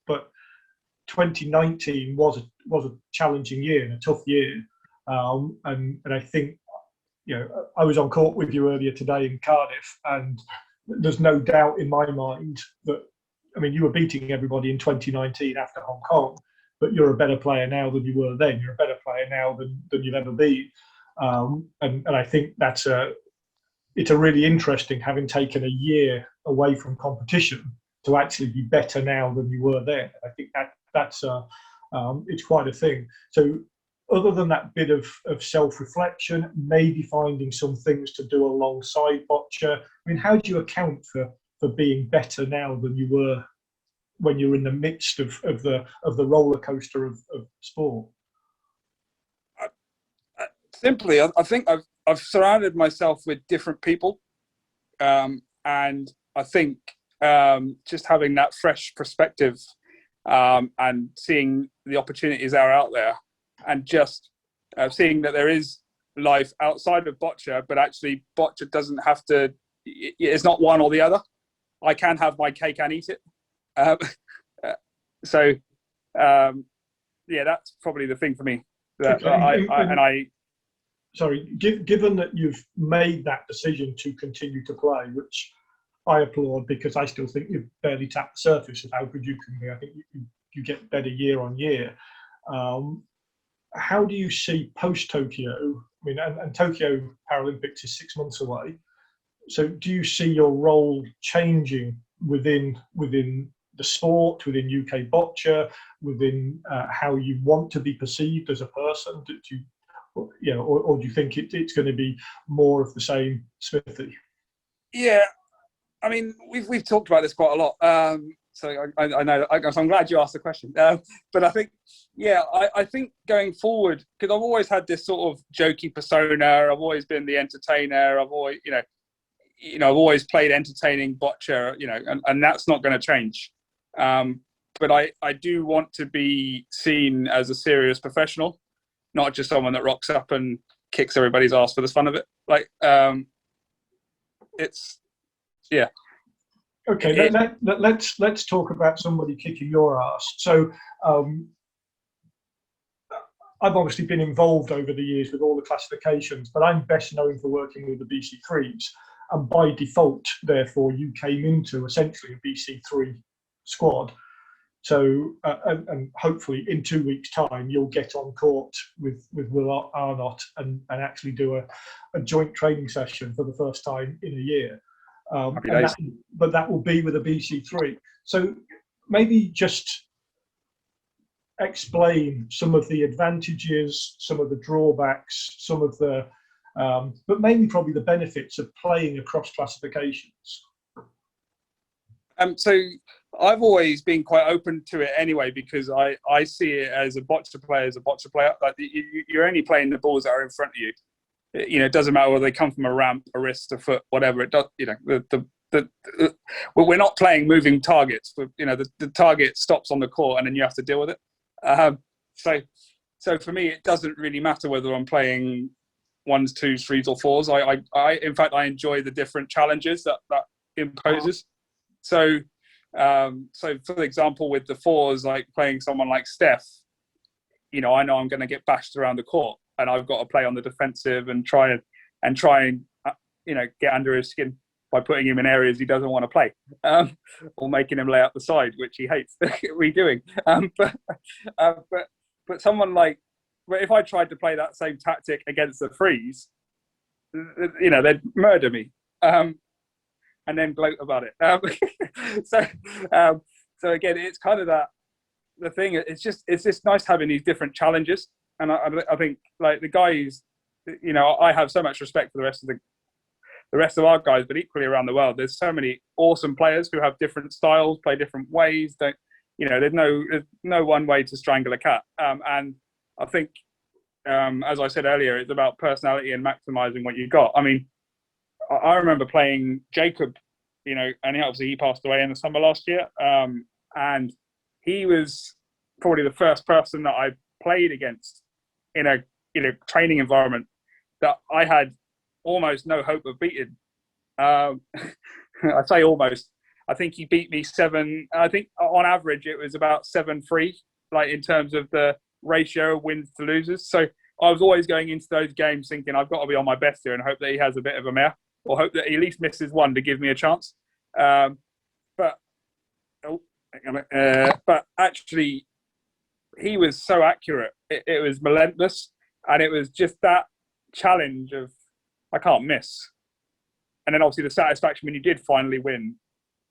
but 2019 was a challenging year and a tough year, and I think I was on court with you earlier today in Cardiff, and there's no doubt in my mind that, I mean, you were beating everybody in 2019 after Hong Kong, but you're a better player now than you were then. You're a better player now than you've ever been. And I think it's a really interesting, having taken a year away from competition, to actually be better now than you were then. I think that's it's quite a thing. So other than that bit of self-reflection, maybe finding some things to do alongside boccia, I mean, how do you account for being better now than you were when you're in the midst of the roller coaster of sport? Simply, I think I've surrounded myself with different people, and I think just having that fresh perspective and seeing the opportunities that are out there, and just seeing that there is life outside of boccia, but actually boccia doesn't have to. It's not one or the other. I can have my cake and eat it. Yeah, that's probably the thing for me. Sorry, given that you've made that decision to continue to play, which I applaud, because I still think you've barely tapped the surface of how good you can be. I think you get better year on year. How do you see post-Tokyo? I mean, and Tokyo Paralympics is 6 months away. So do you see your role changing within the sport, within UK boccia, within how you want to be perceived as a person? Or do you think it's going to be more of the same Smithy? Yeah, I mean, we've talked about this quite a lot. So I know. So I'm glad you asked the question. But I think, I think going forward, because I've always had this sort of jokey persona. I've always been the entertainer. I've always, I've always played entertaining boccia. And that's not going to change. But I do want to be seen as a serious professional, not just someone that rocks up and kicks everybody's ass for the fun of it. Like, Okay, let's talk about somebody kicking your ass. So I've obviously been involved over the years with all the classifications, but I'm best known for working with the BC3s. And by default, therefore, you came into essentially a BC3 squad. So, and hopefully in 2 weeks' time, you'll get on court with Will Arnott and actually do a joint training session for the first time in a year. But that will be with a BC3. So maybe just explain some of the advantages, some of the drawbacks, some of the, but mainly probably the benefits of playing across classifications. So I've always been quite open to it anyway, because I see it as a boccia player. Like you're only playing the balls that are in front of you. It doesn't matter whether they come from a ramp, a wrist, a foot, whatever. It does. We're not playing moving targets. The target stops on the court, and then you have to deal with it. So for me, it doesn't really matter whether I'm playing 1s, 2s, 3s, or 4s. In fact, I enjoy the different challenges that imposes. So for example, with the 4s, like playing someone like Steph, I know I'm going to get bashed around the court, and I've got to play on the defensive and try and get under his skin by putting him in areas he doesn't want to play, or making him lay out the side, which he hates redoing. But someone like, if I tried to play that same tactic against the 3s, they'd murder me. And then gloat about it. So again, it's kind of the thing. It's just nice having these different challenges. And I think, like, the guys, I have so much respect for the rest of our guys, but equally around the world, there's so many awesome players who have different styles, play different ways. There's no one way to strangle a cat. And I think, as I said earlier, it's about personality and maximizing what you got. I mean, I remember playing Jacob, and obviously he passed away in the summer last year. And he was probably the first person that I played against in a training environment that I had almost no hope of beating. I say almost. I think he beat me 7. I think on average it was about 7-3, like in terms of the ratio of wins to losers. So I was always going into those games thinking I've got to be on my best here and hope that he has a bit of a mare, or hope that he at least misses one to give me a chance. But actually, he was so accurate. It was relentless, and it was just that challenge of I can't miss. And then obviously the satisfaction when you did finally win,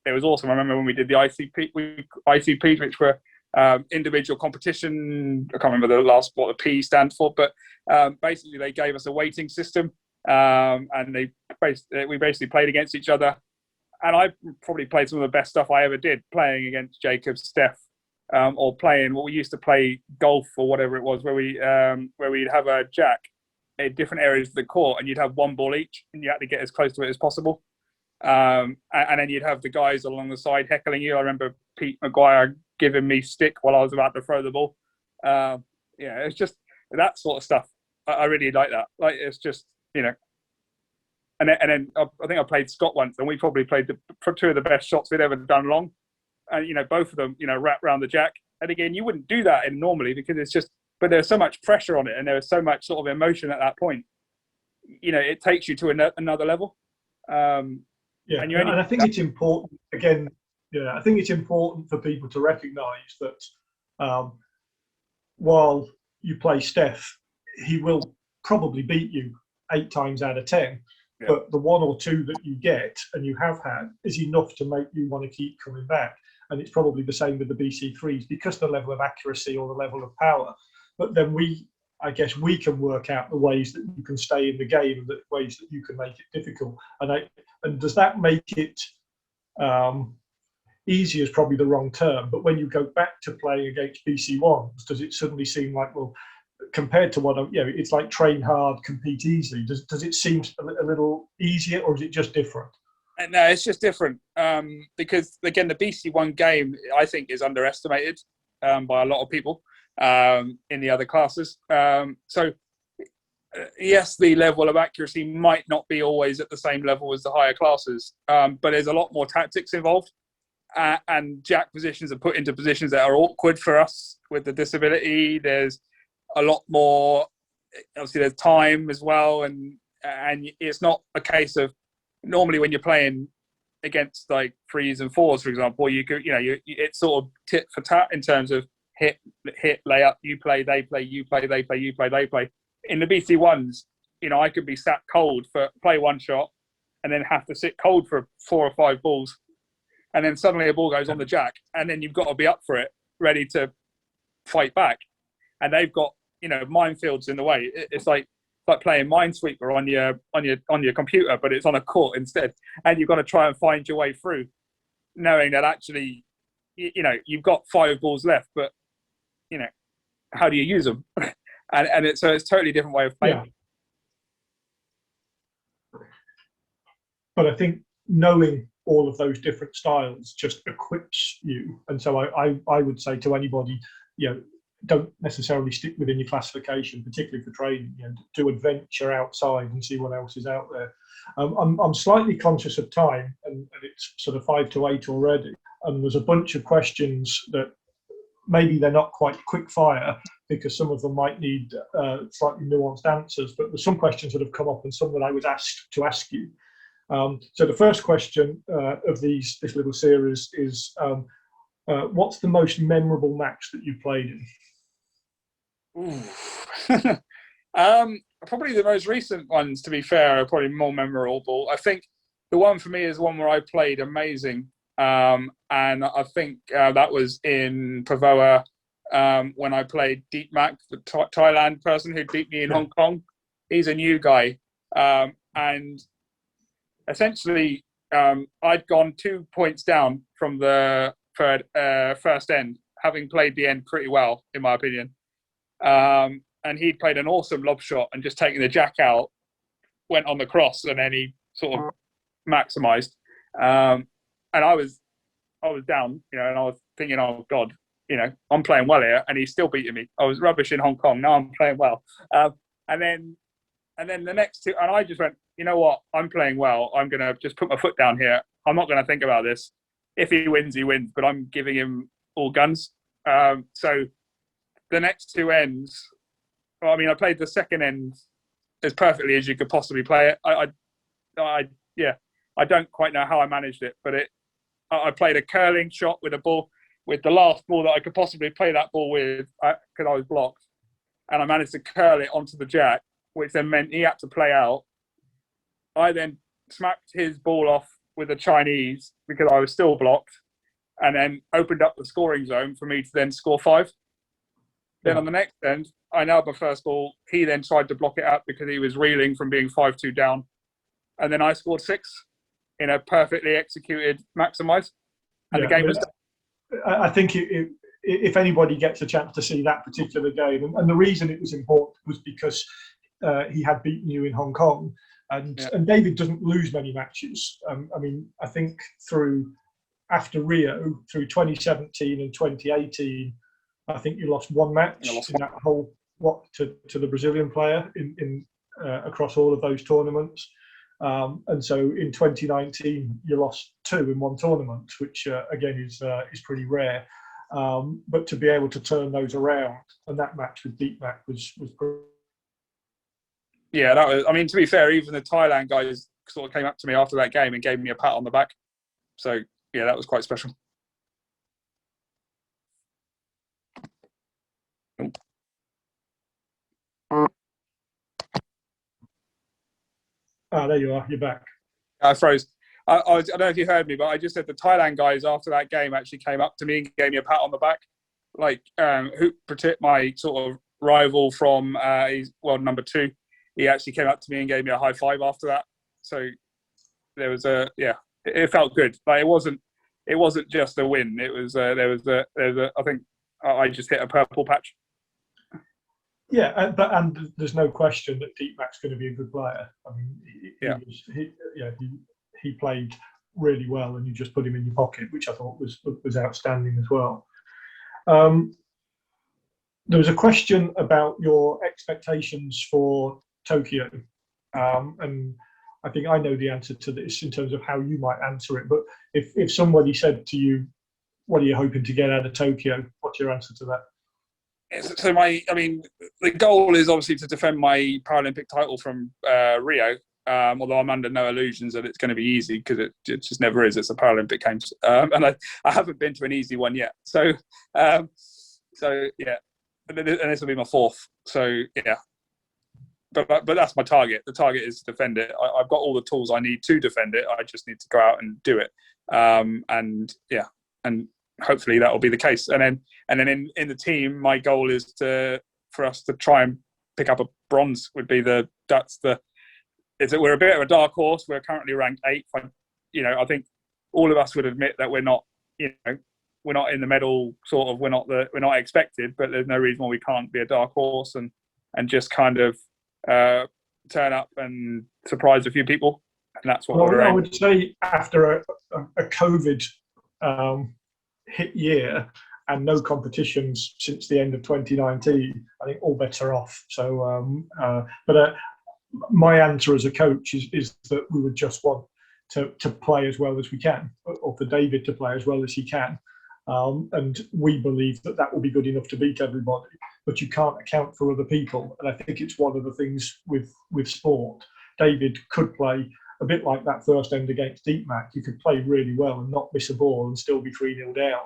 it was awesome. I remember when we did the ICPs, which were individual competition. I can't remember what the P stands for, but basically they gave us a weighting system, and we basically played against each other. And I probably played some of the best stuff I ever did, playing against Jacob, Steph, or playing what we used to play golf or whatever it was, where we'd have a jack at different areas of the court, and you'd have one ball each, and you had to get as close to it as possible. And then you'd have the guys along the side heckling you. I remember Pete McGuire giving me stick while I was about to throw the ball. It's just that sort of stuff. I really like that. Like, it's just, And then I think I played Scott once, and we probably played two of the best shots we'd ever done long. And, both of them, wrapped around the jack. And again, you wouldn't do that normally because it's just, but there's so much pressure on it and there was so much sort of emotion at that point. It takes you to another level. And I think it's important, again, I think it's important for people to recognise that while you play Steph, he will probably beat you 8 times out of 10. Yeah. But the 1 or 2 that you get, and you have had, is enough to make you want to keep coming back. And it's probably the same with the BC3s because the level of accuracy or the level of power. But then I guess we can work out the ways that you can stay in the game and the ways that you can make it difficult. And does that make it easy is probably the wrong term, but when you go back to playing against BC1s, does it suddenly seem like, well, compared to what it's like train hard, compete easily. Does it seem a little easier, or is it just different? No, it's just different because again, the BC1 game I think is underestimated by a lot of people in the other classes. Yes, the level of accuracy might not be always at the same level as the higher classes, but there's a lot more tactics involved. And jack positions are put into positions that are awkward for us with the disability. There's a lot more, obviously there's time as well. And it's not a case of, normally when you're playing against like 3s and 4s, for example, it's sort of tit for tat in terms of hit, lay up, you play, they play, you play, they play, you play, they play. In the BC1s, I could be sat cold for play one shot and then have to sit cold for 4 or 5 balls. And then suddenly a ball goes on the jack, and then you've got to be up for it, ready to fight back. And they've got, minefields in the way. It's like playing Minesweeper on your computer, but it's on a court instead. And you've got to try and find your way through, knowing that actually, you've got 5 balls left, but how do you use them? and it's a totally different way of playing. Yeah. But I think knowing all of those different styles just equips you. And so I would say to anybody, don't necessarily stick within your classification, particularly for training. Do adventure outside and see what else is out there. I'm slightly conscious of time, and it's sort of 5 to 8 already. And there's a bunch of questions that maybe they're not quite quick fire because some of them might need slightly nuanced answers. But there's some questions that have come up and some that I was asked to ask you. So the first question of this little series is, what's the most memorable match that you played in? Probably the most recent ones, to be fair, are probably more memorable. I think the one for me is one where I played amazing. And I think that was in Pavoa when I played Deep Mac, the Thailand person who beat me in Hong Kong. He's a new guy. And essentially, I'd gone 2 points down from the first end, having played the end pretty well, in my opinion. And he'd played an awesome lob shot and just taking the jack out, went on the cross, and then he sort of maximised. And I was down, and I was thinking, oh God, I'm playing well here, and he's still beating me. I was rubbish in Hong Kong. Now I'm playing well. And then the next 2, and I just went, you know what? I'm playing well. I'm going to just put my foot down here. I'm not going to think about this. If he wins, he wins, but I'm giving him all guns. So the next 2 ends, I mean, I played the second end as perfectly as you could possibly play it. I don't quite know how I managed it, but I played a curling shot with a ball, with the last ball that I could possibly play that ball with, because I was blocked, and I managed to curl it onto the jack, which then meant he had to play out. I then smacked his ball off with a Chinese because I was still blocked, and then opened up the scoring zone for me to then score 5. Then on the next end, I nailed my first ball. He then tried to block it up because he was reeling from being 5-2 down. And then I scored 6 in a perfectly executed maximise. And the game was done. I think if anybody gets a chance to see that particular game, and the reason it was important was because he had beaten you in Hong Kong. And David doesn't lose many matches. I mean, I think after Rio, through 2017 and 2018, I think you lost one match in that whole to the Brazilian player in across all of those tournaments. And so in 2019, you lost 2 in one tournament, which again is pretty rare. But to be able to turn those around, and that match with Deepmak was pretty. Yeah, that was. I mean, to be fair, even the Thailand guys sort of came up to me after that game and gave me a pat on the back. So yeah, that was quite special. There you are. You're back. I froze. I don't know if you heard me, but I just said the Thailand guys after that game actually came up to me and gave me a pat on the back. Like my sort of rival from he's world number 2. He actually came up to me and gave me a high five after that. So there was it felt good. Like it wasn't just a win. It was I think I just hit a purple patch. Yeah, but there's no question that Deepmak's going to be a good player. I mean, he played really well, and you just put him in your pocket, which I thought was outstanding as well. There was a question about your expectations for Tokyo, and I think I know the answer to this in terms of how you might answer it. But if somebody said to you, "What are you hoping to get out of Tokyo?" What's your answer to that? So the goal is obviously to defend my Paralympic title from Rio. Although I'm under no illusions that it's going to be easy, because it just never is. It's a Paralympic Games, and I haven't been to an easy one yet. So yeah, and this will be my 4th. So yeah, but that's my target. The target is to defend it. I've got all the tools I need to defend it. I just need to go out and do it. And hopefully that will be the case. And then in the team, my goal is for us to try and pick up a bronze. We're a bit of a dark horse. We're currently ranked 8th. I think all of us would admit that we're not in the medal sort of. We're not expected, but there's no reason why we can't be a dark horse and just kind of turn up and surprise a few people. And that's what we're. I would say after a COVID hit year and no competitions since the end of 2019, I think all bets are off. So, my answer as a coach is that we would just want to play as well as we can, or for David to play as well as he can. And we believe that will be good enough to beat everybody, but you can't account for other people. And I think it's one of the things with sport. David could play a bit like that first end against Deepmak. You could play really well and not miss a ball and still be 3-0 down.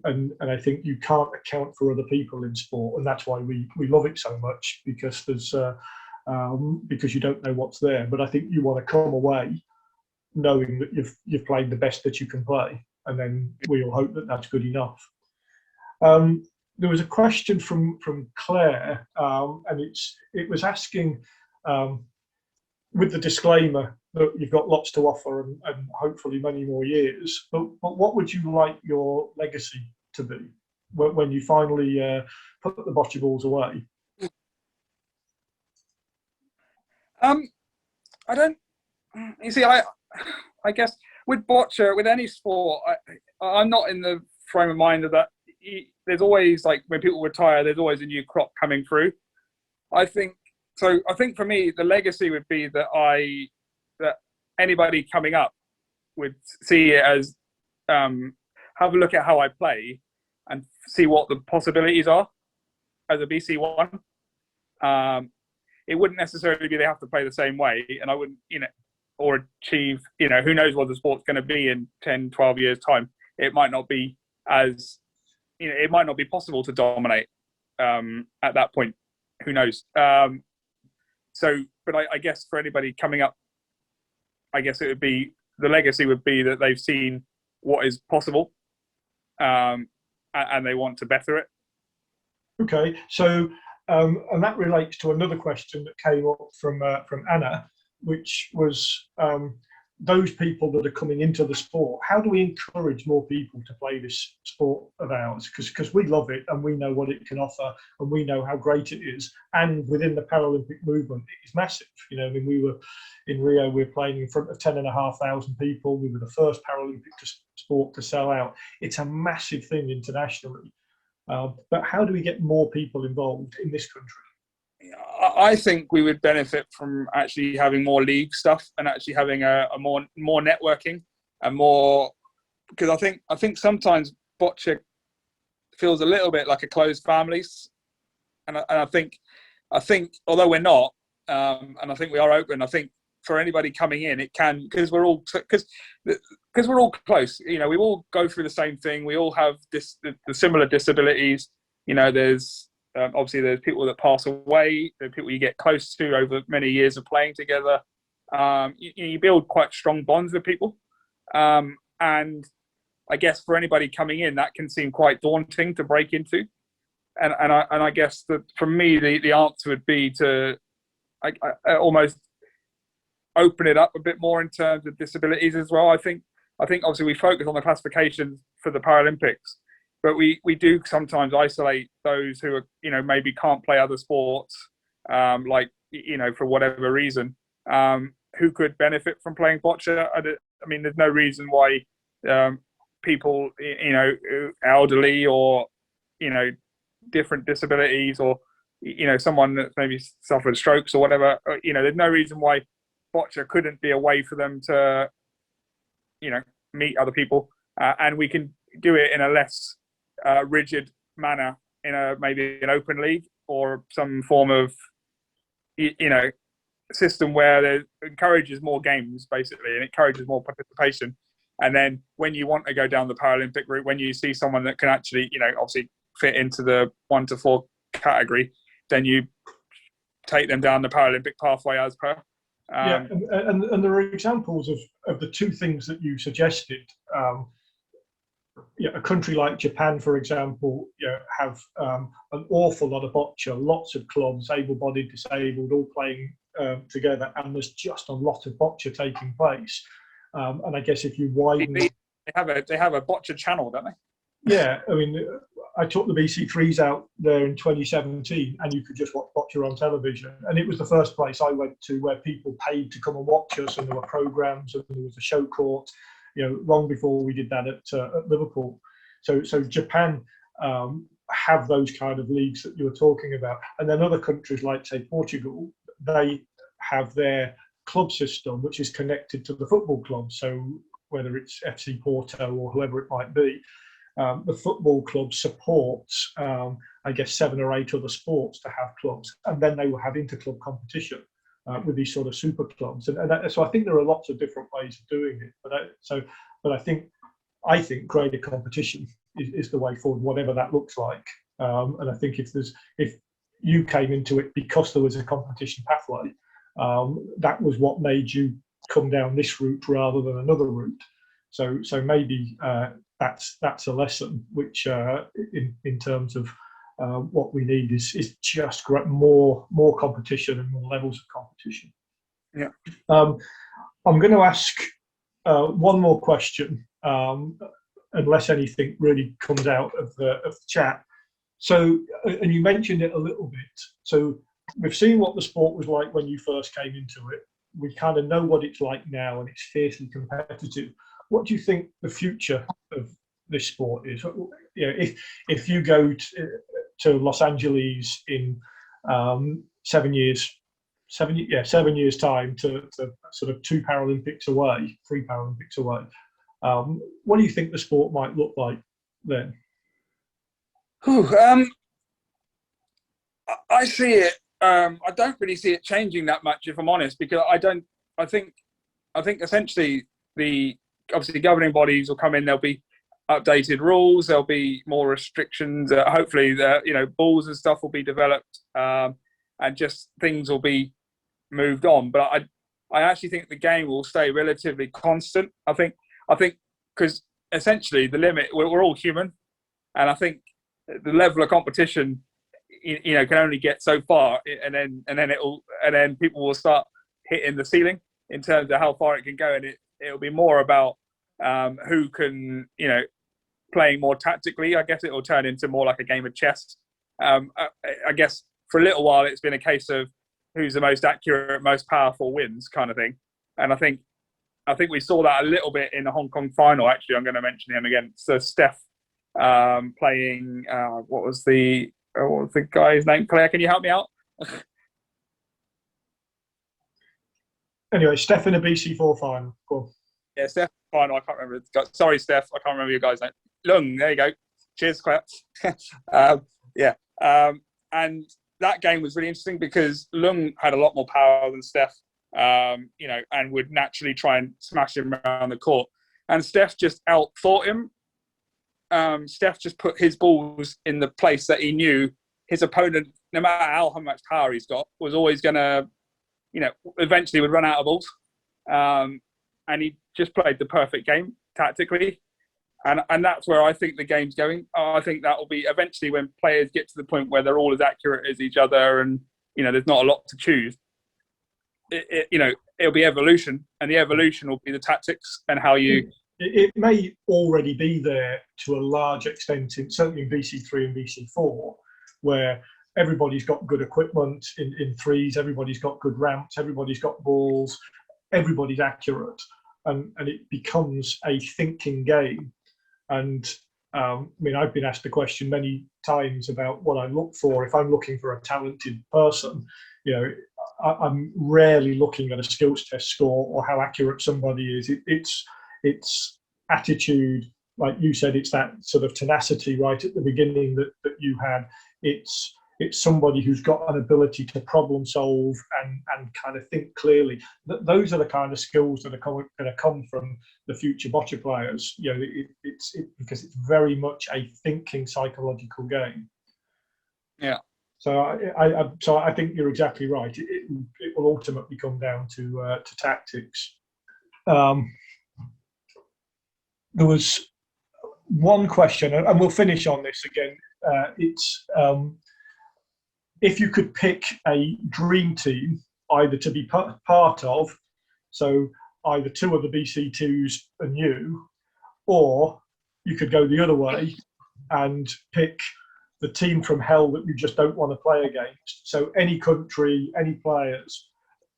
And I think you can't account for other people in sport, and that's why we love it so much, because there's because you don't know what's there. But I think you want to come away knowing that you've played the best that you can play, and then we'll hope that that's good enough. There was a question from Claire, and it was asking, with the disclaimer that you've got lots to offer and hopefully many more years, but what would you like your legacy to be when you finally put the bocce balls away? I don't. You see, I guess with bocce, with any sport, I'm not in the frame of mind of that. There's always, like, when people retire, there's always a new crop coming through. I think for me, the legacy would be that anybody coming up would see it as have a look at how I play and see what the possibilities are as a BC1. It wouldn't necessarily be they have to play the same way, and I wouldn't, or achieve, who knows what the sport's going to be in 10, 12 years' time. It might not be as, it might not be possible to dominate at that point. Who knows? But I guess for anybody coming up, I guess it would be, the legacy would be that they've seen what is possible, and they want to better it. Okay, so and that relates to another question that came up from Anna, which was those people that are coming into the sport. How do we encourage more people to play this sport of ours? Because we love it and we know what it can offer and we know how great it is. And within the Paralympic movement, it is massive. We were in Rio. We were playing in front of 10,500 people. We were the first Paralympic sport to sell out. It's a massive thing internationally. But how do we get more people involved in this country? I think we would benefit from actually having more league stuff and actually having a more networking and more, because I think sometimes bocce feels a little bit like a closed family, and I think although we're not, and I think we are open. I think for anybody coming in, it can, because we're all close. We all go through the same thing. We all have the similar disabilities. There's obviously there's people that pass away. There are people you get close to over many years of playing together. You build quite strong bonds with people, and I guess for anybody coming in, that can seem quite daunting to break into. And I guess that for me, the answer would be to almost open it up a bit more in terms of disabilities as well. I think obviously we focus on the classifications for the Paralympics, but we do sometimes isolate those who are, maybe can't play other sports, for whatever reason, who could benefit from playing bocce. I mean, there's no reason why people, elderly or, different disabilities, or, someone that maybe suffered strokes or whatever, there's no reason why bocce couldn't be a way for them to, meet other people, and we can do it in a less rigid manner, in maybe an open league or some form of, system where it encourages more games, basically, and encourages more participation. And then when you want to go down the Paralympic route, when you see someone that can actually, obviously fit into the 1 to 4 category, then you take them down the Paralympic pathway as per. And there are examples of the two things that you suggested. A country like Japan, for example, have an awful lot of bocce, lots of clubs, able-bodied, disabled, all playing together, and there's just a lot of bocce taking place. And I guess if you widen, they have a bocce channel, don't they? Yeah, I mean, I took the BC3s out there in 2017, and you could just watch bocce on television. And it was the first place I went to where people paid to come and watch us, and there were programs, and there was a show court, long before we did that at Liverpool. So Japan have those kind of leagues that you were talking about. And then other countries like, say, Portugal, they have their club system, which is connected to the football club. So whether it's FC Porto or whoever it might be, the football club supports, I guess, 7 or 8 other sports to have clubs. And then they will have inter-club competition with these sort of super clubs. And so I think there are lots of different ways of doing it. But I think greater competition is the way forward, whatever that looks like. And I think if you came into it because there was a competition pathway, that was what made you come down this route rather than another route. So maybe that's a lesson which, in terms of what we need is just more competition and more levels of competition. Yeah. I'm going to ask one more question, unless anything really comes out of the chat. So, and you mentioned it a little bit. So we've seen what the sport was like when you first came into it. We kind of know what it's like now, and it's fiercely competitive. What do you think the future of this sport is? If you go to Los Angeles in 7 years time to sort of 2 Paralympics away, 3 Paralympics away, what do you think the sport might look like then? I see it I don't really see it changing that much, if I'm honest, because I think essentially obviously the governing bodies will come in. There'll be updated rules. There'll be more restrictions. Hopefully, balls and stuff will be developed, and just things will be moved on. But I actually think the game will stay relatively constant. I think because essentially the limit, we're all human, and I think the level of competition, can only get so far, and then people will start hitting the ceiling in terms of how far it can go, and it'll be more about who can, playing more tactically. I guess it will turn into more like a game of chess. I guess for a little while it's been a case of who's the most accurate, most powerful wins kind of thing, and I think we saw that a little bit in the Hong Kong final. Actually, I'm going to mention him again. So Steph playing what was the guy's name? Claire, can you help me out? Anyway, Steph in a BC4 final. Cool. Yeah, Steph final. I can't remember. Sorry, Steph. I can't remember your guy's name. Lung. There you go. Cheers, Claire. And that game was really interesting because Lung had a lot more power than Steph, and would naturally try and smash him around the court. And Steph just outthought him. Steph just put his balls in the place that he knew his opponent, no matter how much power he's got, was always going to, eventually would run out of balls. And he just played the perfect game tactically. And that's where I think the game's going. I think that will be eventually when players get to the point where they're all as accurate as each other and, there's not a lot to choose. It'll be evolution, and the evolution will be the tactics and how you... It may already be there to a large extent, certainly in BC3 and BC4, where everybody's got good equipment in threes, everybody's got good ramps, everybody's got balls, everybody's accurate, and it becomes a thinking game. And I've been asked the question many times about what I look for. If I'm looking for a talented person, I'm rarely looking at a skills test score or how accurate somebody is. It's attitude, like you said. It's that sort of tenacity right at the beginning that you had. It's somebody who's got an ability to problem solve and kind of think clearly. Those are the kind of skills that are going to come from the future bocce players. Because it's very much a thinking psychological game. Yeah. So I think you're exactly right. It will ultimately come down to tactics. There was one question, and we'll finish on this again. It's if you could pick a dream team either to be part of, so either two of the BC2s and you, or you could go the other way and pick the team from hell that you just don't want to play against. So any country, any players,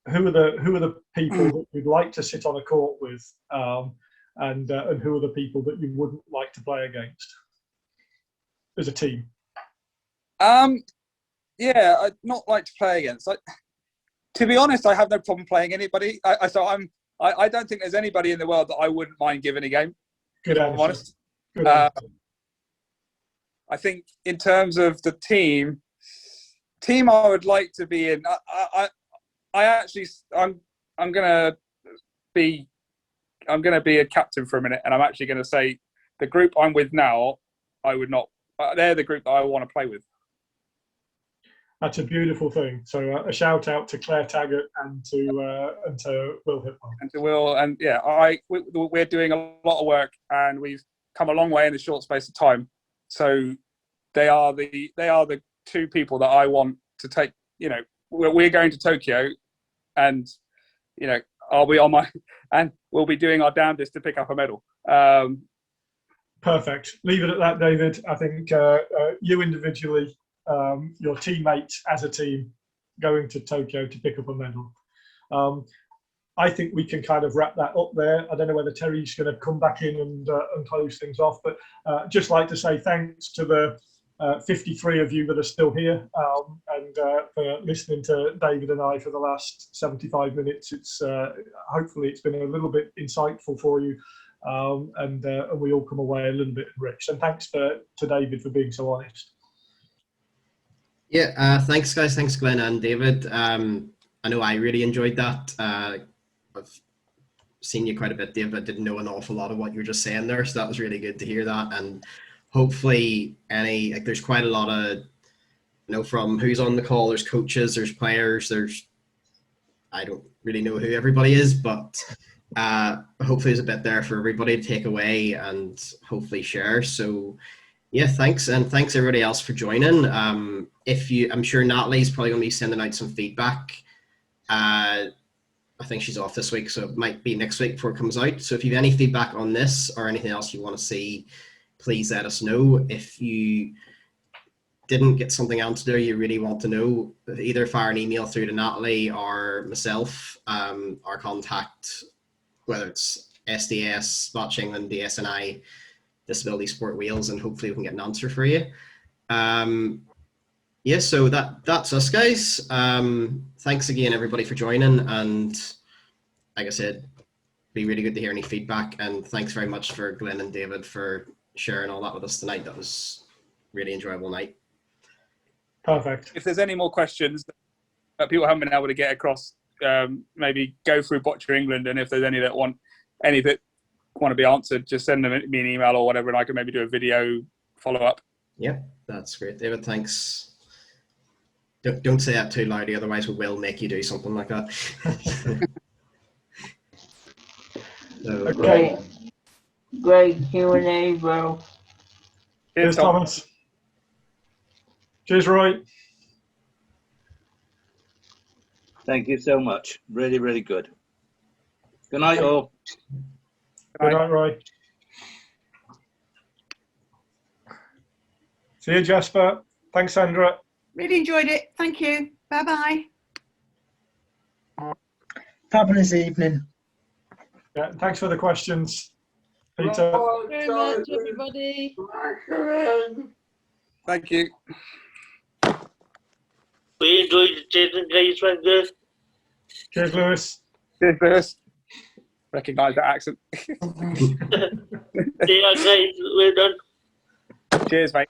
who are the people that you'd like to sit on a court with, and who are the people that you wouldn't like to play against as a team? Yeah, I'd not like to play against. To be honest, I have no problem playing anybody. I don't think there's anybody in the world that I wouldn't mind giving a game. Good if answer. I'm honest. Good answer. I think in terms of the team I would like to be in. I'm gonna be a captain for a minute, and I'm actually going to say the group I'm with now, I would not. They're the group that I want to play with. That's a beautiful thing. So a shout out to Claire Taggart and to Will Hipman. And to Will, and yeah, we're doing a lot of work, and we've come a long way in a short space of time. So they are the two people that I want to take. We're going to Tokyo, and I'll be on my, and we'll be doing our damnedest to pick up a medal. Perfect. Leave it at that, David. I think you individually, your teammates as a team, going to Tokyo to pick up a medal. I think we can kind of wrap that up there. I don't know whether Terry's going to come back in and close things off, but just like to say thanks to the 53 of you that are still here, and for listening to David and I for the last 75 minutes. It's hopefully it's been a little bit insightful for you, and we all come away a little bit enriched. And thanks to David for being so honest. Yeah, thanks guys. Thanks Glenn and David. I know I really enjoyed that. I've seen you quite a bit, David. I didn't know an awful lot of what you were just saying there, so that was really good to hear that. And hopefully there's quite a lot of, from who's on the call, there's coaches, there's players, I don't really know who everybody is, but hopefully there's a bit there for everybody to take away and hopefully share. So yeah, thanks, and thanks everybody else for joining. I'm sure Natalie's probably going to be sending out some feedback. I think she's off this week, so it might be next week before it comes out. So if you have any feedback on this or anything else you want to see, please let us know. If you didn't get something answered or you really want to know, either fire an email through to Natalie or myself. Our contact, whether it's SDS, Spotch England, DSNI, Disability Sport Wales, and hopefully we can get an answer for you. Yeah, so that's us, guys. Thanks again, everybody, for joining. And like I said, it'd be really good to hear any feedback. And thanks very much for Glynn and David for sharing all that with us tonight. That was a really enjoyable night. Perfect. If there's any more questions that people haven't been able to get across, maybe go through Boccia England, and if there's any that want to be answered, just send me an email or whatever, and I can maybe do a video follow up. Yeah, that's great, David. Thanks. Don't say that too loudly, otherwise we will make you do something like that. So, Okay. Great Q&A, bro. Cheers, Thomas. Cheers, Roy. Thank you so much. Really, really good. Good night, all. Good night, Roy. See you, Jasper. Thanks, Sandra. Really enjoyed it. Thank you. Bye-bye. Fabulous evening. Yeah, thanks for the questions, Peter. Thank you very much, everybody. Thank you. We enjoyed the chasing guys like this. Cheers, Lewis. Cheers, Lewis. Recognise that accent. Yeah, guys, we're done. Cheers, mate.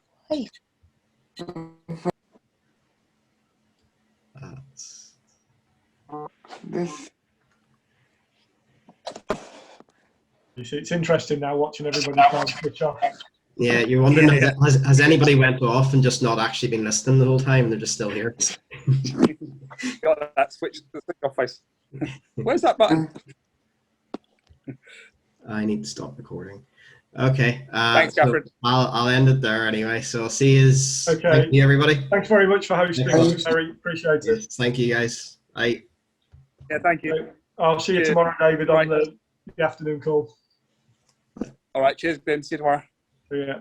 You see, it's interesting now watching everybody try and switch off. yeah, you're wondering, has anybody went off and just not actually been listening the whole time? They're just still here. Got that switch off face. Where's that button? I need to stop recording. Okay. Thanks, so Catherine. I'll end it there anyway. So I'll see you. Okay. Thank you, everybody. Thanks very much for hosting. Very appreciate it. Yes, thank you, guys. Bye. Yeah, thank you. I'll see you Cheers. tomorrow, David, on the afternoon call. All right, cheers, Glynn. See you tomorrow. Yeah.